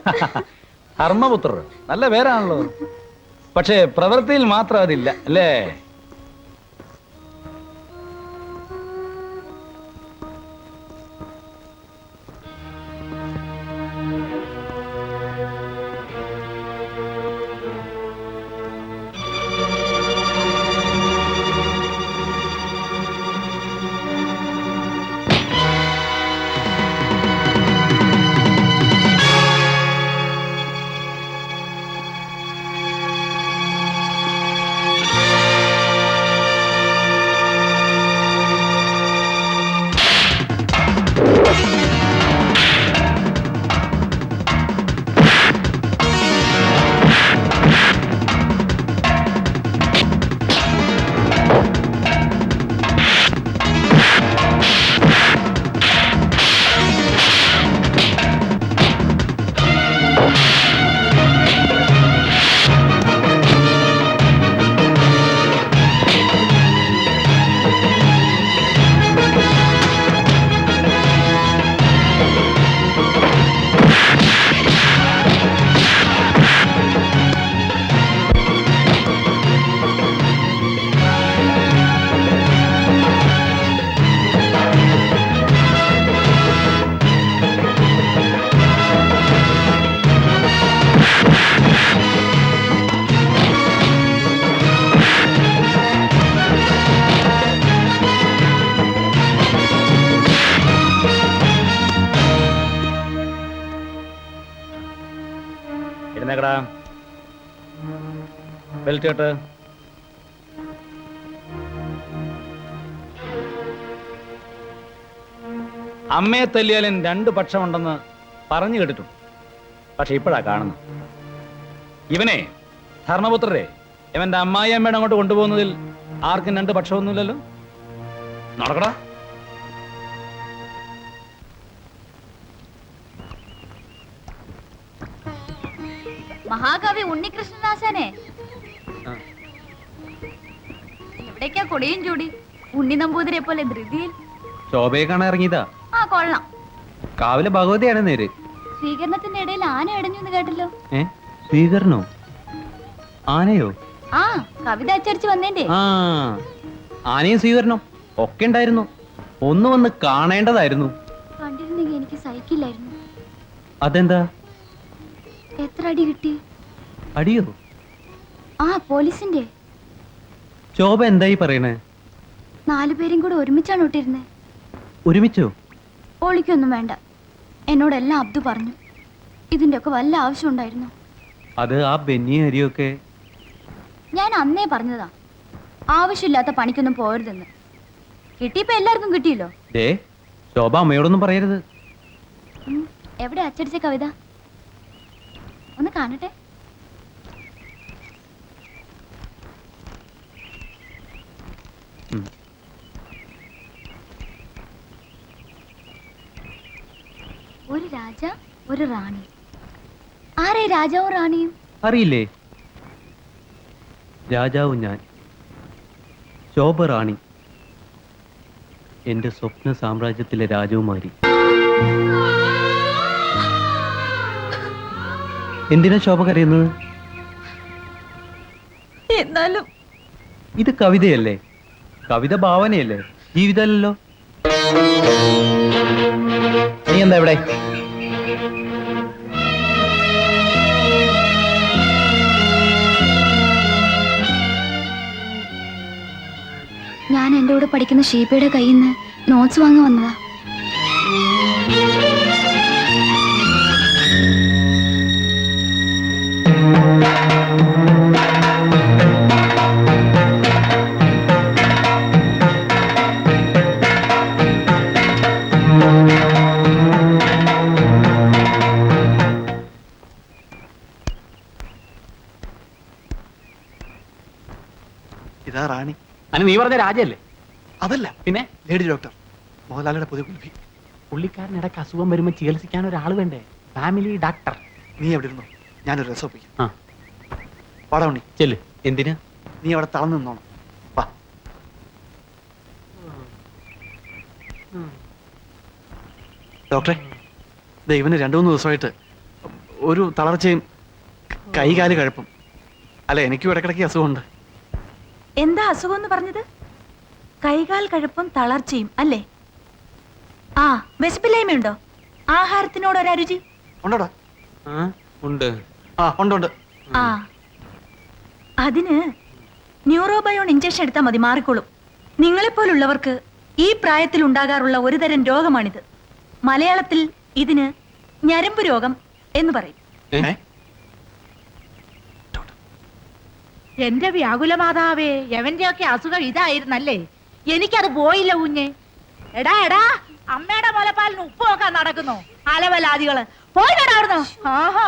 ധർമ്മപുത്രർ നല്ല പേരാണല്ലോ. പക്ഷേ പ്രവൃത്തിയിൽ മാത്രം അതില്ല അല്ലേ? ബെൽറ്റ് കേട്ട്. അമ്മയെ തല്ലിയാലും രണ്ടു പക്ഷമുണ്ടെന്ന് പറഞ്ഞു കേട്ടിട്ടുണ്ട്. പക്ഷെ ഇപ്പോഴാ കാണുന്നു. ഇവനെ ധർമ്മപുത്രരെ ഇവന്റെ അമ്മായി അമ്മയുടെ അങ്ങോട്ട് കൊണ്ടുപോകുന്നതിൽ ആർക്കും രണ്ട് പക്ഷമൊന്നുമില്ലല്ലോ. നടക്കടാ. മഹാകവി ഉണ്ണികൃഷ്ണനാശാനെ എവിടേക്കാ കൊടിയും ചൂടി? ഉണ്ണി നമ്പൂതിരിയെ പോലെ ധൃതിയിൽ. ശോഭയെ കാണാൻ ഇറങ്ങിയതാ. ആ കൊള്ളാം. കാവിലെ ഭഗവതിയാണ് നേര്. സ്വീകരണത്തിന്റെ ഇടയിൽ ആന ഇടഞ്ഞു എന്ന് കേട്ടല്ലോ. സ്വീകരണോ? ആനയോ? ആ കവിത അച്ചടിച്ച് വന്നേന്റെ. ആ ആനയും സ്വീകരണം ഒക്കെ ഉണ്ടായിരുന്നു. ഒന്ന് വന്ന് കാണേണ്ടതായിരുന്നു. കണ്ടിരുന്നെങ്കിൽ എനിക്ക് സഹിക്കില്ലായിരുന്നു. അതെന്താ? എത്ര അടി കിട്ടി? അടിയോ? ആ പോലീസിന്റെ. ശോഭ എന്തായി പറയണേ? 4 പേരും കൂടെ ഒരുമിച്ചാണ് ഇട്ടിരുന്നേ. ഒരുമിച്ചോ? ഒളിക്കൊന്നും വേണ്ട, എന്നോടെല്ലാം അബ്ദു പറഞ്ഞു. ഇതിന്റെ ഒക്കെ വല്ല ആവശ്യം ഉണ്ടായിരുന്നു? അത് ആ ബെന്നിയും ഹരിയൊക്കെ. ഞാൻ അന്നേ പറഞ്ഞതാ ആവശ്യമില്ലാത്ത പണിക്കൊന്നും പോരുതെന്ന്. കിട്ടിയപ്പോ എല്ലാവർക്കും കിട്ടിയല്ലോ. ദേ ശോഭ അമ്മയോടൊന്നും പറയരുത്. എവിടെ അച്ചടിച്ച കവിത? ഒന്ന് കാണട്ടെ. ഒരു രാജ ഒരു റാണി. ആരെ രാജാവും റാണിയും? അറിയില്ലേ? രാജാവ് ഞാൻ, ശോഭ റാണി, എന്റെ സ്വപ്ന സാമ്രാജ്യത്തിലെ രാജകുമാരി. എന്തിനാ ശോഭ കരയുന്നത്? എന്നാലും ഇത് കവിതയല്ലേ? കവിത ഭാവനയല്ലേ, ജീവിതമല്ലല്ലോ. നീ എന്താ ഇവിടെ? ഞാൻ എൻ്റെ കൂടെ പഠിക്കുന്ന ഷീബയുടെ കയ്യിൽ നിന്ന് നോട്ട്സ് വാങ്ങി വന്നതാ. ഇതാ റാണി. അനി നീ പറഞ്ഞ രാജയല്ലേ? അതല്ല, പിന്നെ ലേഡി ഡോക്ടർ, മോഹൻലാലിന്റെ പുതിയ കുൽഫി. പുള്ളിക്കാരൻ ഇടയ്ക്ക് അസുഖം വരുമ്പോൾ ചികിത്സിക്കാൻ ഒരാൾ വേണ്ടേ? Family doctor. നീ എവിടെ ഇരുന്നോ, ഞാനൊരു രസം ഒപ്പിക്കാം. ആ പാടാ ഉണ്ണി. ചെല്ല്. എന്തിനാ? നീ അവിടെ തളർന്നു നിന്നോണം. വാ. ഡോക്ടറെ, ദൈവന് 2-3 ദിവസമായിട്ട് ഒരു തളർച്ചയും കൈകാല് കഴപ്പും. അല്ല, എനിക്കും ഇടയ്ക്കിടയ്ക്ക് അസുഖമുണ്ട്. എന്താ അസുഖം എന്ന് പറഞ്ഞത്? കൈകാൽ കഴപ്പും തളർച്ചയും അല്ലേ? ആ വിശപ്പില്ലായ്മയുണ്ടോ? ആഹാരത്തിനോട് ഒരരുചി ഉണ്ടോടാ? ഉണ്ട്. ആ ഉണ്ട്. ആ അതിന് ന്യൂറോബയോൺ ഇഞ്ചക്ഷൻ എടുത്താൽ മതി, മാറിക്കോളും. നിങ്ങളെപ്പോലുള്ളവർക്ക് ഈ പ്രായത്തിൽ ഉണ്ടാകാറുള്ള ഒരു തരം രോഗമാണിത്. മലയാളത്തിൽ ഇതിന് ഞരമ്പ് രോഗം എന്ന് പറയും. എന്റെ വ്യാകുല മാതാവേ, എവന്റെയൊക്കെ അസുഖം ഇതായിരുന്നല്ലേ? എനിക്കത് പോയില്ല കുഞ്ഞെ. എടാ അമ്മയുടെ മുലപ്പാലിന് ഉപ്പ് നോക്കാൻ നടക്കുന്നു അലവലാദികള്. പോയിട്ടാ അവിടുന്ന്. ആഹാ.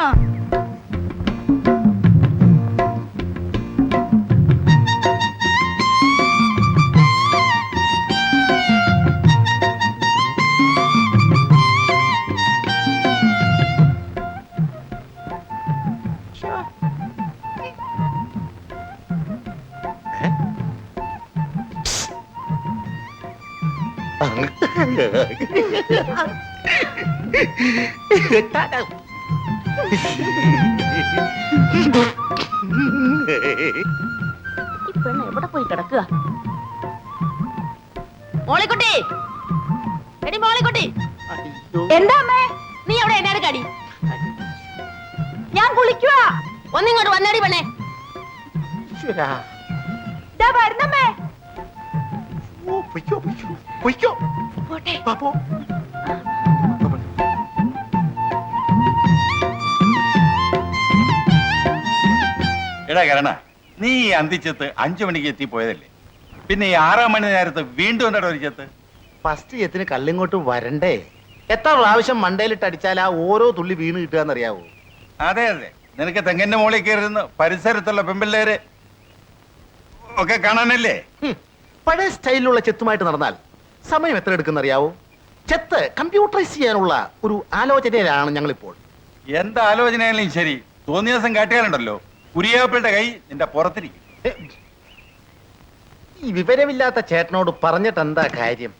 എവിടെ പോയി കിടക്കുക? മോളിക്കുട്ടി, എടി മോളിക്കുട്ടി. എന്താ അമ്മേ നീ അവിടെ എന്നാട് കടി? ഞാൻ കുളിക്കുക. ഒന്നിങ്ങോട്ട് വന്നടി പെണ്ണേ. വരുന്നമ്മേ. പോട്ടെ. എടാ കരണ, നീ ഈ അന്തിച്ചത്ത് 5 മണിക്ക് എത്തി പോയതല്ലേ? പിന്നെ ഈ 6 മണി നേരത്ത് വീണ്ടും എന്താ ഒരു ചെത്ത്? ഫസ്റ്റ് ചെത്തിന് കല്ലിങ്ങോട്ട് വരണ്ടേ? എത്ര പ്രാവശ്യം മണ്ടയിലിട്ട് അടിച്ചാൽ ആ ഓരോ തുള്ളി വീണ് കിട്ടുകയെന്നറിയാവോ? അതെ, നിനക്ക് തെങ്ങിന്റെ മുകളിൽ കയറുന്ന പരിസരത്തുള്ള പെമ്പിള്ളേര് ഒക്കെ കാണാനല്ലേ? പഴയ സ്റ്റൈലിലുള്ള ചെത്തുമായിട്ട് നടന്നാൽ സമയം എത്ര എടുക്കുന്നറിയാവോ? ചെത്ത് കമ്പ്യൂട്ടറൈസ് ചെയ്യാനുള്ള ഒരു ആലോചനയിലാണ് ഞങ്ങളിപ്പോൾ. എന്താ ആലോചനയാലും ശരി, തോന്നിയ ദിവസം കാട്ടിയാലുണ്ടല്ലോ കുരിയാപ്പിളുടെ കൈ നിന്റെ പുറത്തിരിക്കും. ഈ വിവരമില്ലാത്ത ചേട്ടനോട് പറഞ്ഞിട്ട് എന്താ കാര്യം?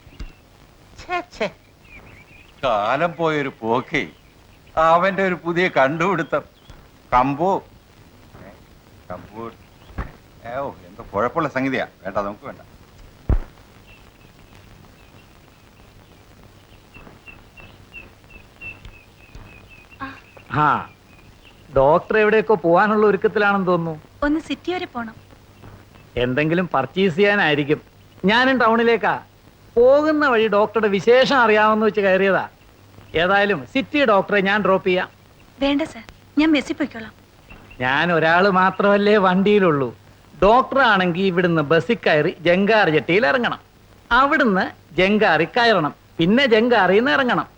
കാലം പോയൊരു പോക്കേ, അവന്റെ ഒരു പുതിയ കണ്ടുപിടുത്തം. കമ്പോ എന്തോ കുഴപ്പമുള്ള സംഗതിയാ. വേണ്ട, നമുക്ക് വേണ്ട. ആ ഡോക്ടർ എവിടെയൊക്കെ പോവാനുള്ള ഒരുക്കത്തിലാണെന്ന് തോന്നുന്നു. ഒന്ന് സിറ്റി വരെ പോണം. എന്തെങ്കിലും പർച്ചേസ് ചെയ്യാനായിരിക്കും. ഞാനും ടൗണിലേക്കാ പോകുന്ന വഴി ഡോക്ടറുടെ വിശേഷം അറിയാമെന്ന് വെച്ച് കയറിയതാ. ഏതായാലും സിറ്റി ഡോക്ടറെ ഞാൻ ഡ്രോപ്പ് ചെയ്യാം. വേണ്ട സർ, ഞാൻ ബസ്സിൽ പോയിക്കോളാം. ഞാൻ ഒരാൾ മാത്രമല്ലേ വണ്ടിയിലുള്ളൂ. ഡോക്ടർ ആണെങ്കിൽ ഇവിടുന്ന് ബസ്സിൽ കയറി ജങ്കാർ ജെട്ടിയിൽ ഇറങ്ങണം, അവിടുന്ന് ജങ്കാറി കയറണം, പിന്നെ ജങ്കാറിൽ നിന്ന് ഇറങ്ങണം,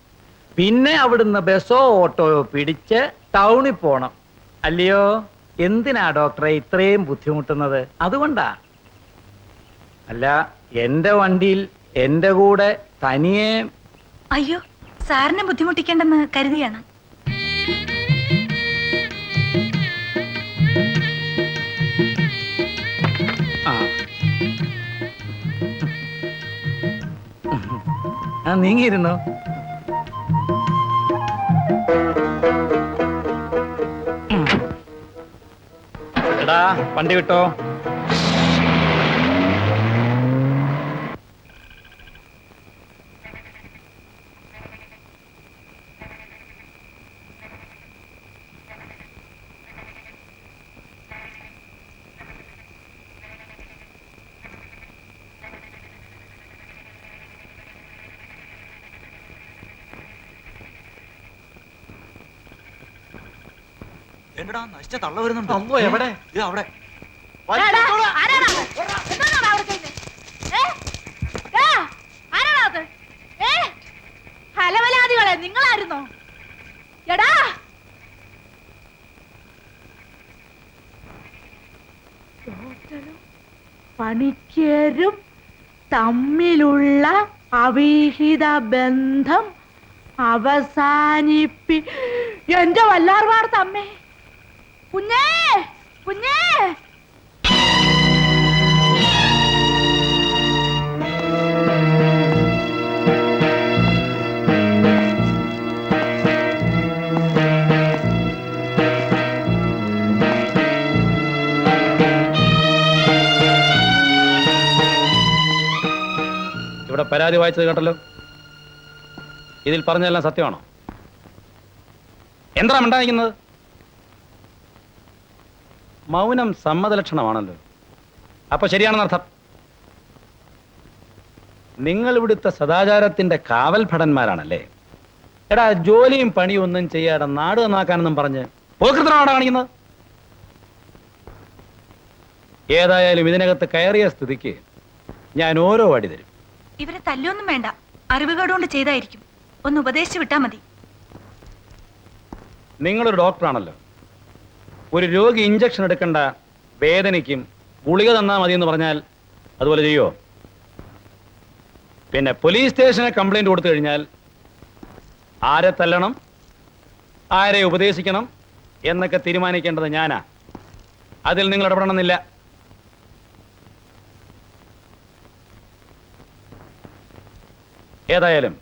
പിന്നെ അവിടുന്ന് ബസ്സോ ഓട്ടോയോ പിടിച്ച് ടൗണിൽ പോണം. അല്ലയോ? എന്തിനാ ഡോക്ടറെ ഇത്രയും ബുദ്ധിമുട്ടുന്നത്? അതുകൊണ്ടാ. അല്ല, എന്റെ വണ്ടിയിൽ എന്റെ കൂടെ തനിയെ. അയ്യോ, സാറിനെ ബുദ്ധിമുട്ടിക്കേണ്ടെന്ന് കരുതിയാണ്. നീങ്ങിയിരുന്നു. എടാ, വണ്ടി വിട്ടോ. എന്നടാ നശിച്ച തള്ള വരുന്നുണ്ട്. അമ്മോ, എവിടെ? ഇത് അവിടെ. ഹലവലാദികളെ, നിങ്ങളായിരുന്നോ? എടാ, ഡോക്ടറും പണിക്കരും തമ്മിലുള്ള അവിഹിത ബന്ധം അവസാനിപ്പി. എന്റെ വല്ലാർവാർ തമ്മേ, കുഞ്ഞേ കുഞ്ഞേ. ഇവിടെ പരാതി വായിച്ചത് കേട്ടല്ലോ. ഇതിൽ പറഞ്ഞതെല്ലാം സത്യമാണോ? എന്താ മിണ്ടായിരിക്കുന്നത്? മൗനം സമ്മതലക്ഷണമാണല്ലോ. അപ്പൊ ശരിയാണെന്നർത്ഥം. നിങ്ങൾ ഇവിടുത്തെ സദാചാരത്തിന്റെ കാവൽ ഭടന്മാരാണല്ലേ? എടാ, ജോലിയും പണിയും ഒന്നും ചെയ്യാതെ നാട് നന്നാക്കാനെന്നും പറഞ്ഞ് പോകൃതനാണ് കാണിക്കുന്നത്. ഏതായാലും ഇതിനകത്ത് കയറിയ സ്ഥിതിക്ക് ഞാൻ ഓരോ അടി തരും. ഇവരെ തല്ലൊന്നും വേണ്ട, അറിവുകേടുകൊണ്ട് ചെയ്തായിരിക്കും. ഒന്ന് ഉപദേശിച്ചു വിട്ടാ മതി. നിങ്ങളൊരു ഡോക്ടറാണല്ലോ. ഒരു രോഗി ഇഞ്ചക്ഷൻ എടുക്കേണ്ട വേദനയ്ക്കും ഗുളിക തന്നാൽ മതി എന്ന് പറഞ്ഞാൽ അതുപോലെ ചെയ്യോ? പിന്നെ പോലീസ് സ്റ്റേഷനെ കംപ്ലൈന്റ് കൊടുത്തു കഴിഞ്ഞാൽ ആരെ തല്ലണം, ആരെ ഉപദേശിക്കണം എന്നൊക്കെ തീരുമാനിക്കേണ്ടത് ഞാനാ. അതിൽ നിങ്ങൾ ഇടപെടണമെന്നില്ല. ഏതായാലും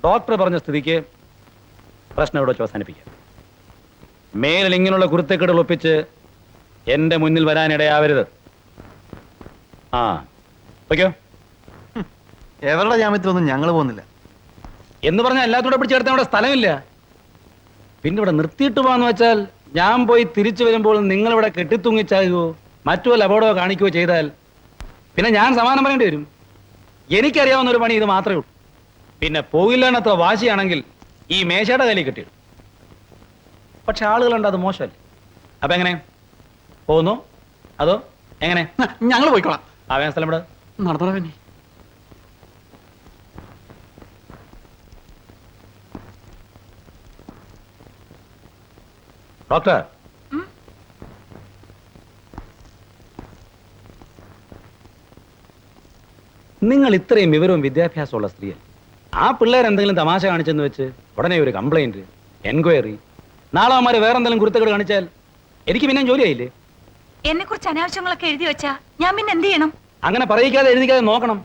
ഡോക്ടർ പറഞ്ഞ സ്ഥിതിക്ക് പ്രശ്നം ഇവിടെ വെച്ച് അവസാനിപ്പിക്കാം. മേലിൽ ഇങ്ങനെയുള്ള കുരുത്തക്കേടുകൾ ഒപ്പിച്ച് എന്റെ മുന്നിൽ വരാനിടയാവരുത്. ആ, ഓക്കെയോ? എവരുടെ ജാമ്യത്തിലൊന്നും ഞങ്ങൾ പോകുന്നില്ല എന്ന് പറഞ്ഞാൽ എല്ലാത്തൂടെ പിടിച്ചെടുത്താൽ ഇവിടെ സ്ഥലമില്ല. പിന്നെ ഇവിടെ നിർത്തിയിട്ട് പോകാന്ന് വെച്ചാൽ ഞാൻ പോയി തിരിച്ചു വരുമ്പോൾ നിങ്ങളിവിടെ കെട്ടിത്തൂങ്ങിച്ചാകുകയോ മറ്റു വല്ല അപകടമോ കാണിക്കുകയോ ചെയ്താൽ പിന്നെ ഞാൻ സമാനം പറയേണ്ടി വരും. എനിക്കറിയാവുന്ന ഒരു പണി ഇത് മാത്രമേ ഉള്ളൂ. പിന്നെ പോകില്ല എന്നത്ര വാശിയാണെങ്കിൽ ഈ മേശയുടെ കയ്യിൽ കെട്ടിയിടും. പക്ഷെ ആളുകളുണ്ട്, അത് മോശമല്ലേ? അപ്പൊ എങ്ങനെ പോകുന്നു? അതോ എങ്ങനെ? ഞങ്ങൾ പോയിക്കോളാം. ആ സ്ഥലം ഇവിടെ നടത്തണേ. ഡോക്ടർ, നിങ്ങൾ ഇത്രയും വിവരവും വിദ്യാഭ്യാസമുള്ള സ്ത്രീയല്ല. ആ പിള്ളേർ എന്തെങ്കിലും തമാശ കാണിച്ചെന്ന് വെച്ച് ഉടനെ ഒരു കംപ്ലൈന്റ്, എൻക്വയറി, നാളെ അവന്മാര് വേറെ എന്തെങ്കിലും കുരുത്തക്കേട് കാണിച്ചാൽ എനിക്ക് പിന്നെ ജോലിയായില്ലേ? എന്നെ കുറിച്ച് അനാവശ്യങ്ങളൊക്കെ എഴുതി വെച്ചാ ഞാൻ പിന്നെ എന്ത് ചെയ്യണം? അങ്ങനെ പറയിക്കാതെ എഴുതിക്കാതെ നോക്കണം.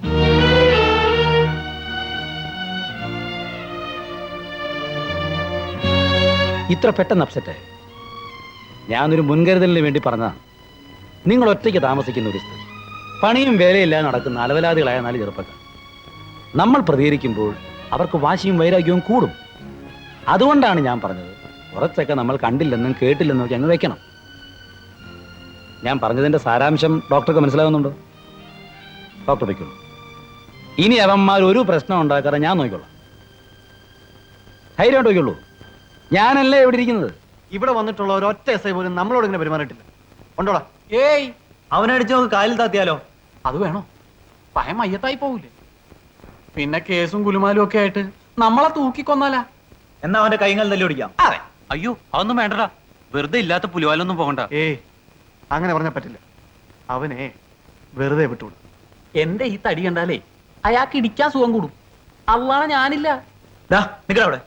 ഇത്ര പെട്ടെന്ന് അപ്സെറ്റ് ഞാനൊരു മുൻകരുതലിന് വേണ്ടി പറഞ്ഞതാണ്. നിങ്ങൾ ഒറ്റയ്ക്ക് താമസിക്കുന്ന ഒരു സ്ത്രീ, പണിയും വേലയില്ലാതെ നടക്കുന്ന അലവലാദികളായ 4 ചെറുപ്പക്കാർ. നമ്മൾ പ്രതികരിക്കുമ്പോൾ അവർക്ക് വാശിയും വൈരാഗ്യവും കൂടും. അതുകൊണ്ടാണ് ഞാൻ പറഞ്ഞത്, കുറച്ചൊക്കെ നമ്മൾ കണ്ടില്ലെന്നും കേട്ടില്ലെന്നും ഒക്കെ അങ്ങ് വെക്കണം. ഞാൻ പറഞ്ഞതിന്റെ സാരാംശം ഡോക്ടർക്ക് മനസ്സിലാകുന്നുണ്ടോ? ഡോക്ടർ വയ്ക്കുള്ളൂ. ഇനി അവന്മാർ ഒരു പ്രശ്നം ഉണ്ടാക്കാതെ ഞാൻ നോക്കിക്കൊള്ളാം. ധൈര്യമായിട്ട് വയ്ക്കുള്ളൂ. ഞാനല്ലേ ഇവിടെ ഇരിക്കുന്നത്. ഇവിടെ വന്നിട്ടുള്ള ഒരൊറ്റ എസ്ഐ പോലും നമ്മളോട് ഇങ്ങനെ പെരുമാറിയിട്ടില്ല. ഉണ്ടോടാ? ഏയ്, അവനടിച്ച് നമുക്ക് കാലിൽ താത്തിയാലോ? അത് വേണോ? പയം മയ്യത്തായി പോവില്ലേ? പിന്നെ കേസും കുലുമാലും ഒക്കെ ആയിട്ട് നമ്മളെ തൂക്കിക്കൊന്നാലാ? എന്നാ അവന്റെ കൈകൾ തല്ലി ഓടിക്കാം. അതെ. അയ്യോ, അതൊന്നും വേണ്ടടാ. വെറുതെ ഇല്ലാത്ത പുലിവാലൊന്നും പോകണ്ട. ഏയ്, അങ്ങനെ പറഞ്ഞാൽ പറ്റില്ല. അവനെ വെറുതെ വിട്ടുവിടും. എന്റെ ഈ തടി കണ്ടാലേ അയാൾക്ക് ഇടിക്കാൻ സുഖം കൂടും. അള്ളാണ് ഞാനില്ല. നിക്കട അവിടെ.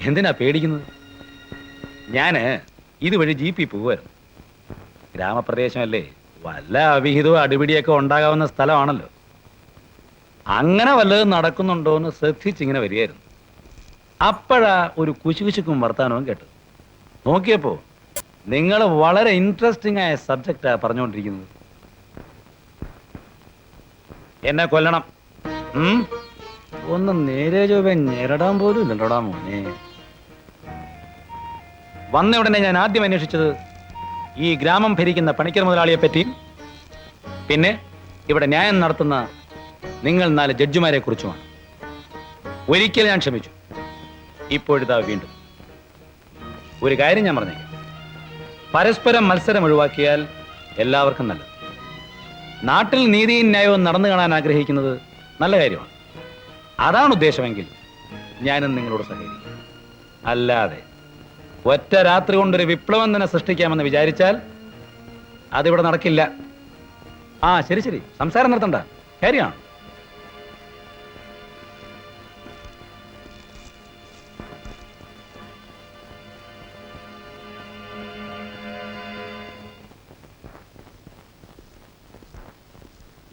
എന്തിനാ പേടിക്കുന്നത്? ഞാന് ഇതുവഴി ജീപ്പിൽ പോവായിരുന്നു. ഗ്രാമപ്രദേശമല്ലേ, വല്ല അവിഹിതവും അടിപിടിയൊക്കെ ഉണ്ടാകാവുന്ന സ്ഥലമാണല്ലോ. അങ്ങനെ വല്ലതും നടക്കുന്നുണ്ടോ എന്ന് ശ്രദ്ധിച്ചിങ്ങനെ വരികയായിരുന്നു. അപ്പോഴാ ഒരു കുശുകുശുക്കും വർത്താനവും കേട്ടത്. നോക്കിയപ്പോ നിങ്ങൾ വളരെ ഇൻട്രസ്റ്റിംഗ് ആയ സബ്ജക്റ്റാ പറഞ്ഞുകൊണ്ടിരിക്കുന്നത്. എന്നെ കൊല്ലണം. ഒന്ന് നേരെ ചൊവ്വേ ഞെരടാൻ പോലും ഇല്ലല്ലോടാ മോനെ. വന്ന ഉടനെ ഞാൻ ആദ്യം അന്വേഷിച്ചത് ഈ ഗ്രാമം ഭരിക്കുന്ന പണിക്കർ മുതലാളിയെ പറ്റിയും പിന്നെ ഇവിടെ ന്യായം നടത്തുന്ന നിങ്ങൾ 4 ജഡ്ജിമാരെ കുറിച്ചുമാണ്. ഒരിക്കൽ ഞാൻ ക്ഷമിച്ചു, ഇപ്പോഴിതാ വീണ്ടും. ഒരു കാര്യം ഞാൻ പറഞ്ഞേക്കാം, പരസ്പരം മത്സരം ഒഴിവാക്കിയാൽ എല്ലാവർക്കും നല്ലത്. നാട്ടിൽ നീതിയും ന്യായവും നടന്നു കാണാൻ ആഗ്രഹിക്കുന്നത് നല്ല കാര്യമാണ്. അതാണ് ഉദ്ദേശമെങ്കിൽ ഞാനും നിങ്ങളോട് സഹകരിക്കും. അല്ലാതെ ഒറ്റ രാത്രി കൊണ്ടൊരു വിപ്ലവം തന്നെ സൃഷ്ടിക്കാമെന്ന് വിചാരിച്ചാൽ അതിവിടെ നടക്കില്ല. ശരി ശരി, സംസാരം നിർത്തണ്ട, കാര്യമാണ്.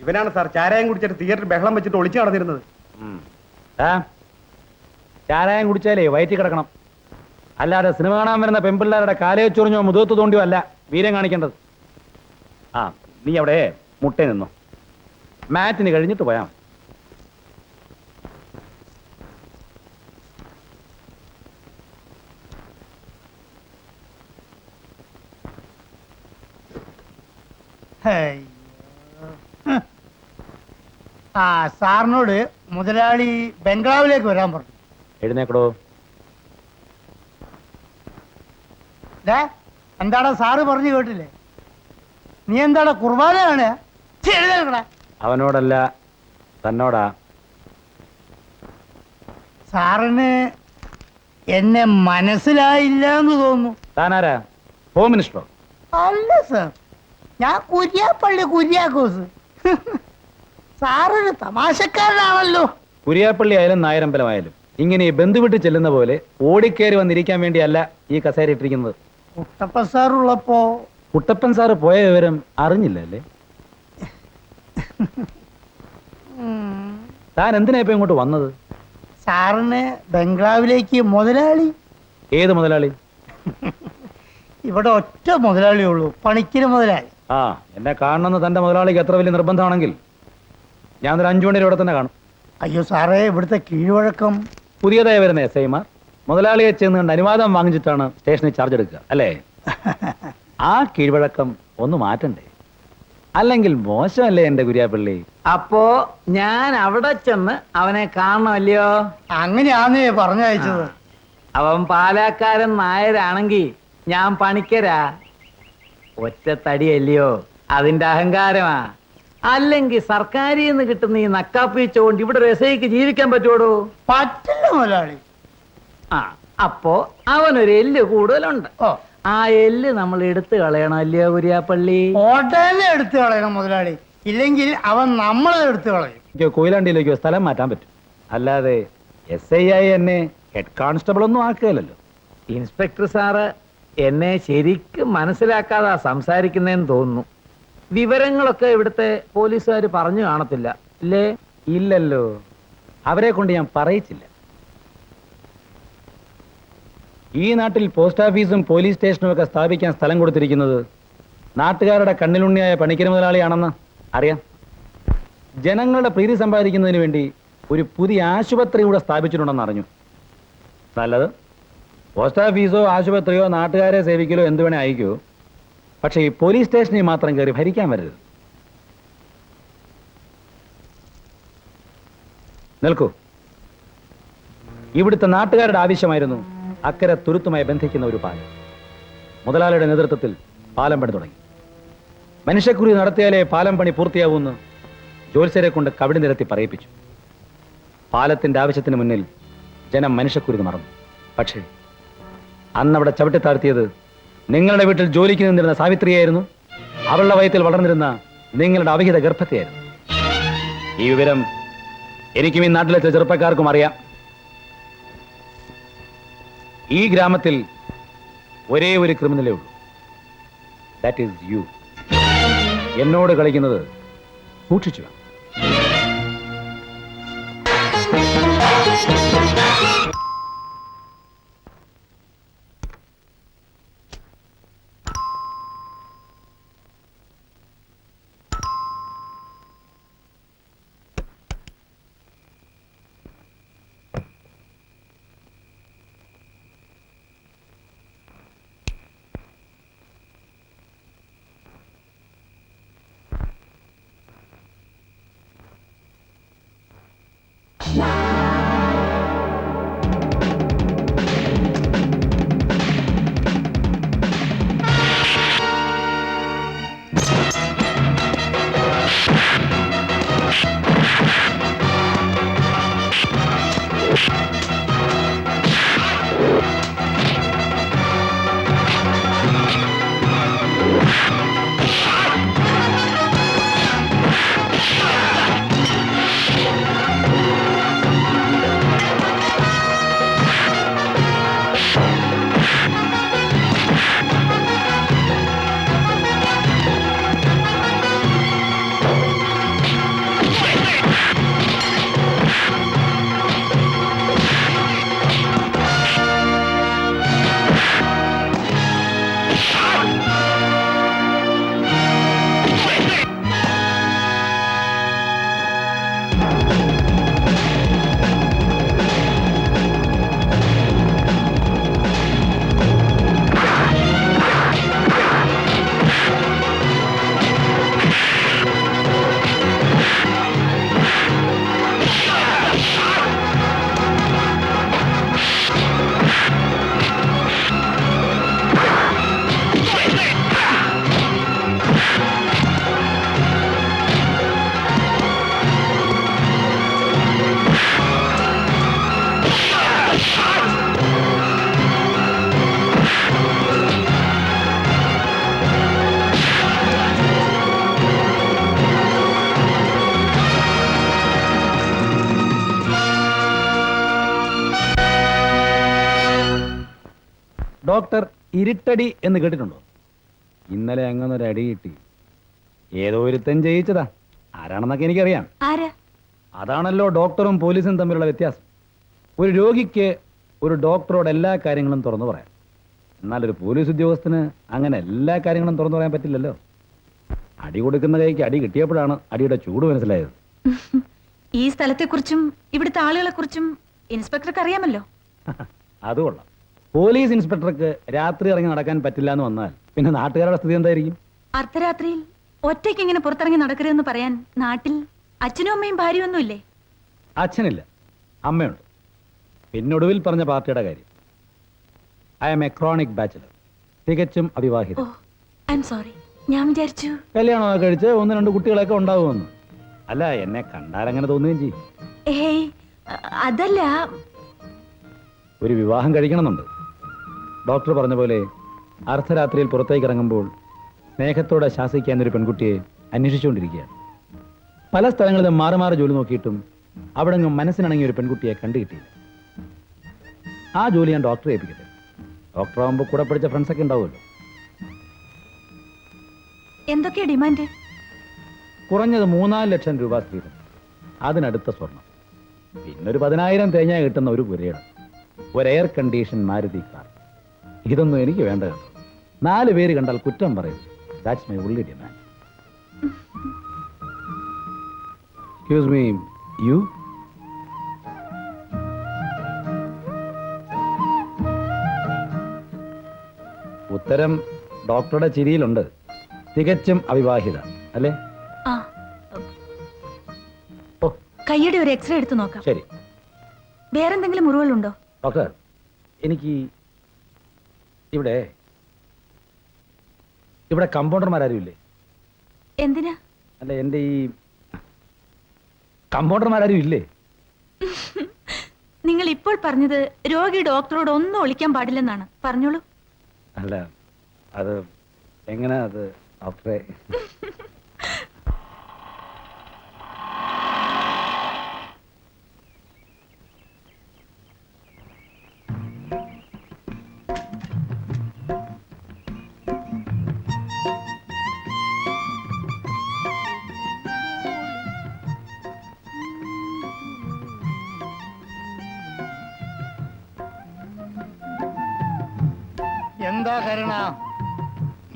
ഇവനാണ് സാർ ചാരായം കുടിച്ചിട്ട് തിയേറ്ററിൽ ബഹളം വെച്ചിട്ട് ഒളിച്ചു നടന്നിരുന്നത്. ചാരായം കുടിച്ചാലേ വയറ്റി കിടക്കണം. അല്ലാതെ സിനിമ കാണാൻ വരുന്ന പെൺപിള്ളേരുടെ കാലയെ ചൊറിഞ്ഞോ മുതുകത്ത് തോണ്ടിയോ അല്ല വീരം കാണിക്കേണ്ടത്. നീ അവിടെ മുട്ടേ നിന്നോ, മാറ്റിന് കഴിഞ്ഞിട്ട് പോയാ. സാറിനോട് മുതലാളി ബംഗ്ലാവിലേക്ക് വരാൻ പറഞ്ഞു. എഴുന്നേക്കടോ. എന്താടാ സാറ് പറഞ്ഞു കേട്ടില്ലേ? നീ എന്താടാ കുർബാനയാണ്? അവനോടല്ല, തന്നോടാ. സാറിന് എന്നെ മനസ്സിലായില്ല എന്ന് തോന്നുന്നു. താനാരാ? ഹോം മിനിസ്റ്ററോ? അല്ല സാർ, ഞാൻ കുര്യാപ്പള്ളി കുര്യാക്കോസ്. സാറൊരു തമാശക്കാരനാണല്ലോ. കുര്യാപ്പള്ളി ആയാലും നായരമ്പലമായാലും ഇങ്ങനെ ബന്ധുവിട്ട് ചെല്ലുന്ന പോലെ ഓടിക്കേറി വന്നിരിക്കാൻ വേണ്ടിയല്ല ഈ കസേര ഇട്ടിരിക്കുന്നത്. കുട്ടപ്പൻ സാറുള്ളപ്പോ. കുട്ടപ്പൻ സാറ് പോയ വിവരം അറിഞ്ഞില്ലല്ലേ? താൻ എന്തിനാ ഇപ്പൊ ഇങ്ങോട്ട് വന്നത്? സാറിന് ബംഗ്ലാവിലേക്ക് മുതലാളി. ഏത് മുതലാളി? ഇവിടെ ഒറ്റ മുതലാളിയേ ഉള്ളൂ, പണിക്കര് മുതലാളി. എന്നെ കാണണമെന്ന് തന്റെ മുതലാളിക്ക് എത്ര വലിയ നിർബന്ധമാണെങ്കിൽ ഞാൻ ഒരു 5 മണിയുടെ ഇവിടെ തന്നെ കാണും. അയ്യോ സാറേ, ഇവിടുത്തെ കീഴ്വഴക്കം. പുതിയതായി വരുന്ന എസ് ഐമാർ മുതലാളിയെ ചെന്ന് കണ്ട് അനുവാദം വാങ്ങിച്ചിട്ടാണ് സ്റ്റേഷനിൽ ചാർജ് എടുക്കുക അല്ലേ? ആ കീഴ്വഴക്കം ഒന്ന് മാറ്റണ്ടേ? അല്ലെങ്കിൽ മോശമല്ലേ എന്റെ കുര്യാപ്പള്ളി? അപ്പോ ഞാൻ അവിടെ ചെന്ന് അവനെ കാണണമല്ലയോ? അങ്ങനെയാന്നേ പറഞ്ഞയച്ചത്. അവൻ പാലാക്കാരൻ നായരാണെങ്കി ഞാൻ പണിക്കരാ. ഒറ്റ തടിയല്ലയോ, അതിന്റെ അഹങ്കാരമാ. അല്ലെങ്കിൽ സർക്കാരിൽ നിന്ന് കിട്ടുന്ന ഈ നക്കാപ്പിച്ചുകൊണ്ട് ഇവിടെ ഒരു എസ്ഐക്ക് ജീവിക്കാൻ പറ്റുമോ? പറ്റില്ല മുതലാളി. അപ്പോ അവനൊരു എല്ല് കൂടുതലുണ്ട്. ആ എല്ല് നമ്മൾ എടുത്തു കളയണം അല്ലയോ കുര്യാപ്പള്ളി? ഹോട്ടലിൽ എടുത്തു കളയണം മുതലാളി, ഇല്ലെങ്കിൽ അവൻ നമ്മളെ എടുത്തു കളയും. കൊയിലാണ്ടിയിലേക്കോ സ്ഥലം മാറ്റാൻ പറ്റും, അല്ലാതെ SI ആയി എന്നെ ഹെഡ് കോൺസ്റ്റബിൾ ഒന്നും ആക്കുകയല്ലോ. ഇൻസ്പെക്ടർ സാറ് എന്നെ ശരിക്കും മനസ്സിലാക്കാതാ സംസാരിക്കുന്നതെന്ന് തോന്നുന്നു. വിവരങ്ങളൊക്കെ ഇവിടുത്തെ പോലീസുകാർ പറഞ്ഞു കാണത്തില്ല അല്ലേ? ഇല്ലല്ലോ, അവരെ കൊണ്ട് ഞാൻ പറയിച്ചില്ല. ഈ നാട്ടിൽ പോസ്റ്റ് ഓഫീസും പോലീസ് സ്റ്റേഷനും ഒക്കെ സ്ഥാപിക്കാൻ സ്ഥലം കൊടുത്തിരിക്കുന്നത് നാട്ടുകാരുടെ കണ്ണിലുണ്ണിയായ പണിക്കര് മുതലാളിയാണെന്ന് അറിയാം. ജനങ്ങളുടെ പ്രീതി സമ്പാദിക്കുന്നതിന് വേണ്ടി ഒരു പുതിയ ആശുപത്രി കൂടെ സ്ഥാപിച്ചിട്ടുണ്ടെന്ന് അറിഞ്ഞു. നല്ലത്. പോസ്റ്റ് ഓഫീസോ ആശുപത്രിയോ നാട്ടുകാരെ സേവിക്കലോ എന്ത് വേണേ അയക്കോ, പക്ഷേ ഈ പോലീസ് സ്റ്റേഷനിൽ മാത്രം കയറി ഭരിക്കാൻ വരരുത്. നിൽക്കൂ. ഇവിടുത്തെ നാട്ടുകാരുടെ ആവശ്യമായിരുന്നു അക്കരെ തുരുത്തുമായി ബന്ധിക്കുന്ന ഒരു പാലം. മുതലാളിയുടെ നേതൃത്വത്തിൽ പാലം പണി തുടങ്ങി. മനുഷ്യക്കുറി നടത്തിയാലേ പാലം പണി പൂർത്തിയാവൂന്ന് ജോത്സ്യരെ കൊണ്ട് കവിടി നിരത്തി പറയിപ്പിച്ചു. പാലത്തിന്റെ ആവശ്യത്തിന് മുന്നിൽ ജനം മനുഷ്യക്കുരുന്ന് മറന്നു. പക്ഷേ അന്നവിടെ ചവിട്ടിത്താഴ്ത്തിയത് നിങ്ങളുടെ വീട്ടിൽ ജോലിക്ക് നിന്നിരുന്ന സാവിത്രിയായിരുന്നു. അവളുടെ വയറ്റിൽ വളർന്നിരുന്ന നിങ്ങളുടെ അവിഹിത ഗർഭത്തെയായിരുന്നു. ഈ വിവരം എനിക്കും ഈ നാട്ടിലെ ചില ചെറുപ്പക്കാർക്കും അറിയാം. ഈ ഗ്രാമത്തിൽ ഒരേ ഒരു ക്രിമിനലേ ഉള്ളൂ, ദാറ്റ് ഈസ് യു. എന്നോട് കളിക്കുന്നത് സൂക്ഷിച്ചു. ഡോക്ടർ ഇരുട്ടടി എന്ന് കേട്ടിട്ടുണ്ടോ? ഇന്നലെ അങ്ങനെ ഒരു അടി കിട്ടി. ഏതോ ഒരുത്തൻ ജയിച്ചതാ. ആരാണെന്നൊക്കെ എനിക്കറിയാം. അതാണല്ലോ ഡോക്ടറും പോലീസും തമ്മിലുള്ള വ്യത്യാസം. ഒരു രോഗിക്ക് ഒരു ഡോക്ടറോട് എല്ലാ കാര്യങ്ങളും തുറന്നു പറയാം. എന്നാൽ ഒരു പോലീസ് ഉദ്യോഗസ്ഥന് അങ്ങനെ എല്ലാ കാര്യങ്ങളും തുറന്നു പറയാൻ പറ്റില്ലല്ലോ. അടി കൊടുക്കുന്ന കൈക്ക് അടി കിട്ടിയപ്പോഴാണ് അടിയുടെ ചൂട് മനസ്സിലായത്. ഈ സ്ഥലത്തെക്കുറിച്ചും ഇവിടുത്തെ ആളുകളെ കുറിച്ചും ഇൻസ്പെക്ടർക്ക് അറിയാമല്ലോ. അതുകൊള്ളാം. പോലീസ് ഇൻസ്പെക്ടർക്ക് രാത്രി ഇറങ്ങി നടക്കാൻ പറ്റില്ല എന്ന് വന്നാൽ പിന്നെ നാട്ടുകാരുടെ സ്ഥിതി എന്തായിരിക്കും? അർദ്ധരാത്രിയിൽ ഒറ്റയ്ക്ക് ഇങ്ങനെ പുറത്തിറങ്ങി നടക്കരുതെന്ന് പറയാൻ നാട്ടിൽ അച്ഛനും അമ്മയും ഭാര്യയൊന്നും ഇല്ലേ? അച്ഛനില്ല, അമ്മയുണ്ട്. പിന്നൊടുവിൽ പറഞ്ഞ പാർട്ടിയുടെ കാര്യം. I am a chronic bachelor, തികച്ചും അവിവാഹിത. സോറി, ഞാൻ വിചാരിച്ചു കല്യാണമൊക്കെ കഴിച്ച് 1-2 കുട്ടികളൊക്കെ ഉണ്ടാവുമെന്ന്. അല്ല, എന്നെ കണ്ടാൽ അങ്ങനെ തോന്നുകയും ചെയ്യും. ഏയ് അതല്ല, ഒരു വിവാഹം കഴിക്കണമെന്നുണ്ട്. ഡോക്ടർ പറഞ്ഞ പോലെ അർദ്ധരാത്രിയിൽ പുറത്തേക്ക് ഇറങ്ങുമ്പോൾ സ്നേഹത്തോടെ ശാസിക്കാൻ ഒരു പെൺകുട്ടിയെ അന്വേഷിച്ചുകൊണ്ടിരിക്കുകയാണ്. പല സ്ഥലങ്ങളിലും മാറി മാറി ജോലി നോക്കിയിട്ടും അവിടെ നിന്നും മനസ്സിനിണങ്ങിയ ഒരു പെൺകുട്ടിയെ കണ്ടുകിട്ടിയില്ല. ആ ജോലി ഞാൻ ഡോക്ടറെ ഏൽപ്പിക്കട്ടെ. ഡോക്ടറാകുമ്പോൾ കൂടെ പഠിച്ച ഫ്രണ്ട്സൊക്കെ ഉണ്ടാവുമല്ലോ. എന്തൊക്കെയാ ഡിമാൻഡ്? കുറഞ്ഞത് 3-4 ലക്ഷം രൂപ സ്ത്രീധനം, അതിനടുത്ത സ്വർണം, പിന്നെ ഒരു 10,000 തേങ്ങ കിട്ടുന്ന ഒരു പുരയിടം, ഒരു എയർ കണ്ടീഷൻ മാരുതി കാർ. ഇതൊന്നും എനിക്ക് വേണ്ട കേട്ടോ. 4 പേര് കണ്ടാൽ കുറ്റം പറയും. That's my only demand. Excuse me, you? ഉത്തരം ഡോക്ടറുടെ ചിരിയിലുണ്ട്. തികച്ചും അവിവാഹിത അല്ലേ? ആ, കൈയുടെ ഒരു എക്സ്റേ എടുത്ത് നോക്കാം. ശരി. വേറെന്തെങ്കിലും മുറിവുകളുണ്ടോ? ഡോക്ടർ, എനിക്ക് ഇവിടെ കമ്പൗണ്ടർമാരും ഇല്ലേ? എന്തിനാ? അല്ല, എന്റെ ഈ കമ്പൗണ്ടർമാരും ഇല്ലേ? നിങ്ങൾ ഇപ്പോൾ പറഞ്ഞത് രോഗി ഡോക്ടറോട് ഒന്നും ഒളിക്കാൻ പാടില്ലെന്നാണ്. പറഞ്ഞോളൂ. അല്ല, അത് എങ്ങനെ? അത് ഡോക്ടറെ എന്താ കരുണ,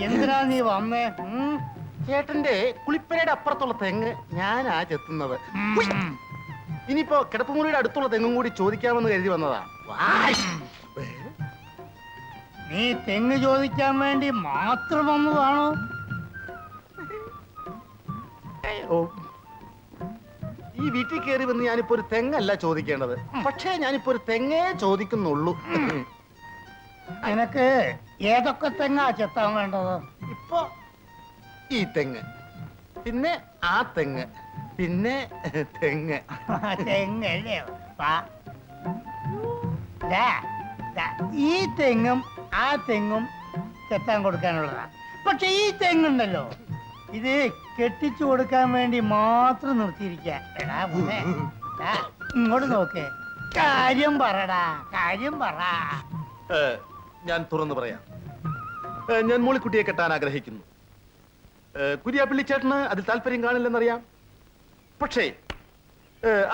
എന്തിനാ നീ വന്നേ? ചേട്ടന്റെ കുളിപ്പരയുടെ അപ്പുറത്തുള്ള തെങ്ങ് ഞാനാ ചെത്തുന്നത്. ഇനിയിപ്പോ കിടപ്പുമുറിയുടെ അടുത്തുള്ള തെങ്ങും കൂടി ചോദിക്കാമെന്ന് കരുതി വന്നതാ. നീ തെങ്ങ് ചോദിക്കാൻ വേണ്ടി മാത്രം വന്നതാണോ? ഈ വീട്ടിൽ കയറി വന്ന് ഞാനിപ്പോ ഒരു തെങ്ങല്ല ചോദിക്കേണ്ടത്, പക്ഷേ ഞാനിപ്പോ ഒരു തെങ്ങേ ചോദിക്കുന്നുള്ളൂ. നിനക്ക് ഏതൊക്കെ തെങ്ങാ ചെത്താൻ വേണ്ടത്? ഇപ്പൊ ഈ തെങ്ങ്, പിന്നെ ആ തെങ്ങ്, പിന്നെ തെങ്ങ്. തെങ്ങല്ലേ? ഈ തെങ്ങും ആ തെങ്ങും ചെത്താൻ കൊടുക്കാനുള്ളതാ. പക്ഷെ ഈ തെങ്ങുണ്ടല്ലോ, ഇത് കെട്ടിച്ചു കൊടുക്കാൻ വേണ്ടി മാത്രം നിർത്തിയിരിക്കാ. എടാ മോനെ, ഇങ്ങോട്ട് നോക്കേ, കാര്യം പറടാ, കാര്യം പറ. ഞാൻ തുറന്നു പറയാം. ഞാൻ മോളിക്കുട്ടിയെ കെട്ടാൻ ആഗ്രഹിക്കുന്നു. കുര്യാപ്പള്ളി ചേട്ടന് അതിൽ താല്പര്യം കാണില്ലെന്നറിയാം. പക്ഷേ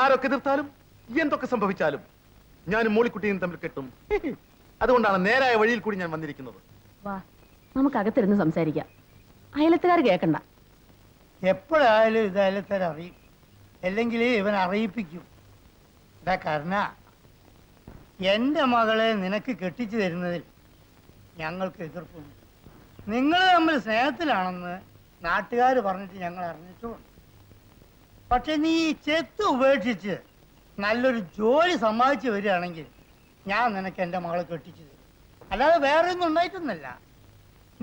ആരൊക്കെ എതിർത്താലും എന്തൊക്കെ സംഭവിച്ചാലും ഞാനും മോളിക്കുട്ടിയും തമ്മിൽ കെട്ടും. അതുകൊണ്ടാണ് നേരായ വഴിയിൽ കൂടി ഞാൻ വന്നിരിക്കുന്നത്. വാ, നമുക്ക് അകത്തിരുന്ന് സംസാരിക്കാം. അയലത്തുകാർ കേൾക്കണ്ട. എപ്പോഴായാലും ഇത് അയലത്തരറിയും, അല്ലെങ്കിൽ ഇവൻ അറിയിപ്പിക്കും. ഇതാ കർണ, എന്റെ മകളെ നിനക്ക് കെട്ടിച്ചു തരുന്നതിൽ ഞങ്ങൾക്ക് എതിർപ്പുണ്ട്. നിങ്ങൾ തമ്മിൽ സ്നേഹത്തിലാണെന്ന് നാട്ടുകാർ പറഞ്ഞിട്ട് ഞങ്ങൾ അറിഞ്ഞിട്ടുമുണ്ട്. പക്ഷെ നീ ഈ ചെത്ത് ഉപേക്ഷിച്ച് നല്ലൊരു ജോലി സമ്പാദിച്ചു വരികയാണെങ്കിൽ ഞാൻ നിനക്ക് എൻ്റെ മകളെ കെട്ടിച്ചു തരും. അല്ലാതെ വേറെ ഒന്നും ഉണ്ടായിട്ടൊന്നുമല്ല.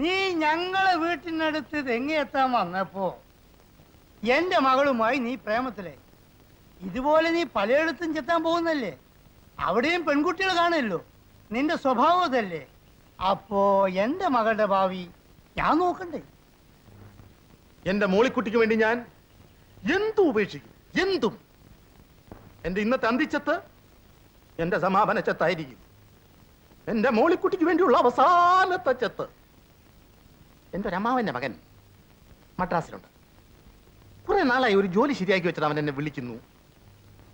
നീ ഞങ്ങളെ വീട്ടിനടുത്ത് തെങ്ങെത്താൻ വന്നപ്പോ എൻ്റെ മകളുമായി നീ പ്രേമത്തിലെ. ഇതുപോലെ നീ പലയിടത്തും ചെത്താൻ പോകുന്നല്ലേ, അവിടെയും പെൺകുട്ടികൾ കാണുമല്ലോ. നിന്റെ സ്വഭാവം അതല്ലേ. അപ്പോ എൻ്റെ മകളുടെ ഭാവി ഞാൻ നോക്കണ്ടേ? എന്റെ മോളിക്കുട്ടിക്ക് വേണ്ടി ഞാൻ എന്തും ഉപേക്ഷിക്കും, എന്തും. എന്റെ ഇന്നത്തെ അന്തിച്ചത്ത് എന്റെ സമാപന ചെത്തായിരിക്കും. എന്റെ മോളിക്കുട്ടിക്ക് വേണ്ടിയുള്ള അവസാനത്തെ ചെത്ത്. എന്റെ ഒരു അമ്മാവന്റെ മകൻ മദ്രാസിലുണ്ട്. കുറെ നാളായി ഒരു ജോലി ശരിയാക്കി വെച്ചത് അവൻ എന്നെ വിളിക്കുന്നു.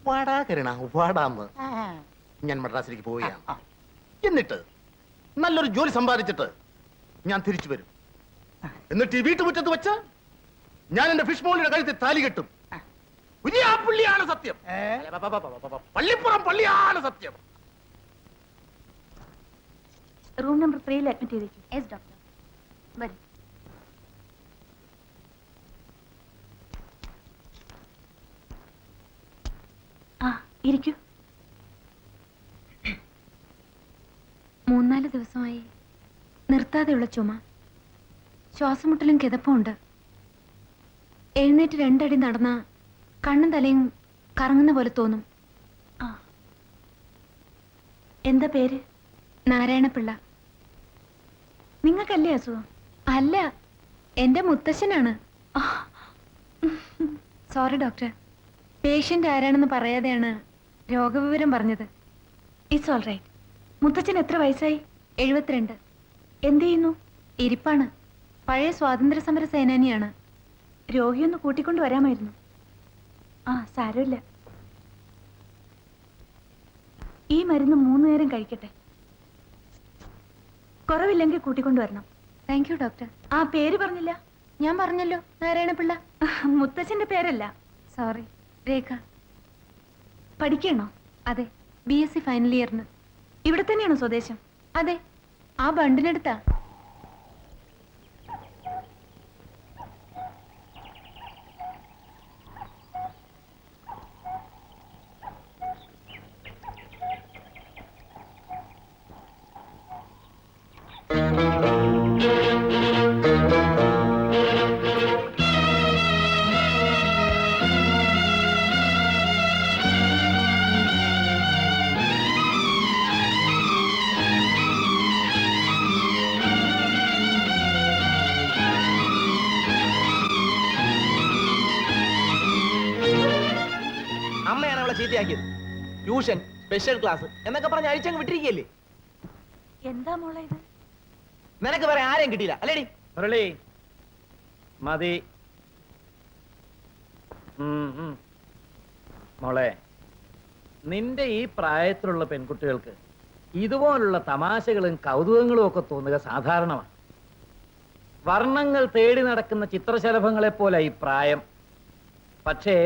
വാടാ കരുണ, വാടാന്ന്. ഞാൻ മദ്രാസിലേക്ക് പോവുകയാണ്. എന്നിട്ട് നല്ലൊരു ജോലി സമ്പാദിച്ചിട്ട് ഞാൻ തിരിച്ചു വരും. എന്നിട്ട് ഈ വീട്ടുമുറ്റത്ത് വെച്ച് ഞാൻ എന്റെ ഫിഷ് മോളിയുടെ കഴുത്തിൽ താലി കെട്ടും. പുള്ളിയാണ് സത്യം, പള്ളിപ്പുറം പള്ളിയാണ് സത്യം. റൂം നമ്പർ 3 അഡ്മിറ്റ് ചെയ്തേക്കും. യെസ് ഡോക്ടർ, വരൂ. ആ, ഇരിക്കൂ. 3-4 ദിവസമായി നിർത്താതെയുള്ള ചുമ, ശ്വാസമുട്ടലും കിതപ്പുണ്ട്. എഴുന്നേറ്റ് 2 അടി നടന്ന കണ്ണും തലയും കറങ്ങുന്ന പോലെ തോന്നും. ആ, എന്താ പേര്? നാരായണപിള്ള. നിങ്ങൾക്കല്ലേ അസുഖം? അല്ല, എന്റെ മുത്തശ്ശനാണ്. സോറി ഡോക്ടർ, പേഷ്യന്റ് ആരാണെന്ന് പറയാതെയാണ് രോഗവിവരം പറഞ്ഞത്. It's all right. മുത്തച്ഛൻ എത്ര വയസ്സായി? 72. എന്ത് ചെയ്യുന്നു? ഇരിപ്പാണ്. പഴയ സ്വാതന്ത്ര്യ സമര സേനാനിയാണ്. രോഗിയൊന്ന് കൂട്ടിക്കൊണ്ട് വരാമായിരുന്നു. ആ, സാരമില്ല. ഈ മരുന്ന് 3 നേരം കഴിക്കട്ടെ. കുറവില്ലെങ്കിൽ കൂട്ടിക്കൊണ്ടുവരണം. Thank you doctor. ആ, പേര് പറഞ്ഞില്ല. ഞാൻ പറഞ്ഞല്ലോ, നാരായണപിള്ള. മുത്തച്ഛന്റെ പേരല്ല. സോറി. രേഖ. പഠിക്കണോ? അതെ, BSc ഫൈനൽ ഇയറിന്. ഇവിടെ തന്നെയാണോ സ്വദേശം? അതെ, ആ ബണ്ടിനടുത്താ. അമ്മയാണ് അവളെ ചീത്തയാക്കിയത്. ട്യൂഷൻ, സ്പെഷ്യൽ ക്ലാസ് എന്നൊക്കെ പറഞ്ഞ് അഴിച്ചങ്ങ് വിട്ടിരിക്കുകയല്ലേ. എന്താ മോളെ ഇത്? നിനക്ക് വേറെ ആരെയും കിട്ടിയില്ല അല്ലേടി? മുരളി, മതി. മോളെ, നിന്റെ ഈ പ്രായത്തിലുള്ള പെൺകുട്ടികൾക്ക് ഇതുപോലുള്ള തമാശകളും കൗതുകങ്ങളും ഒക്കെ തോന്നുക സാധാരണമാണ്. വർണ്ണങ്ങൾ തേടി നടക്കുന്ന ചിത്രശലഭങ്ങളെ പോലെ ഈ പ്രായം. പക്ഷേ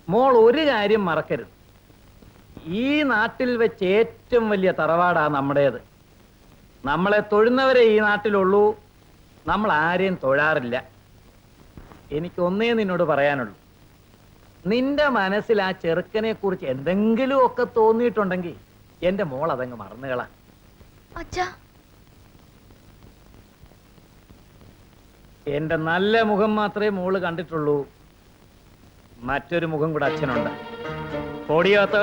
മോൾ ഒരു കാര്യം മറക്കരുത്, ഈ നാട്ടിൽ വെച്ച് ഏറ്റവും വലിയ തറവാടാ നമ്മുടേത്. നമ്മളെ തൊഴുന്നവരെ ഈ നാട്ടിലുള്ളൂ, നമ്മൾ ആരെയും തൊഴാറില്ല. എനിക്കൊന്നേ നിന്നോട് പറയാനുള്ളൂ, നിന്റെ മനസ്സിൽ ആ ചെറുക്കനെ കുറിച്ച് എന്തെങ്കിലും ഒക്കെ തോന്നിയിട്ടുണ്ടെങ്കിൽ എന്റെ മോൾ അതങ്ങ് മറന്നുകളാ. എന്റെ നല്ല മുഖം മാത്രമേ മോള് കണ്ടിട്ടുള്ളൂ, മറ്റൊരു മുഖം കൂടെ അച്ഛനുണ്ട്. ഓടിയാത്ത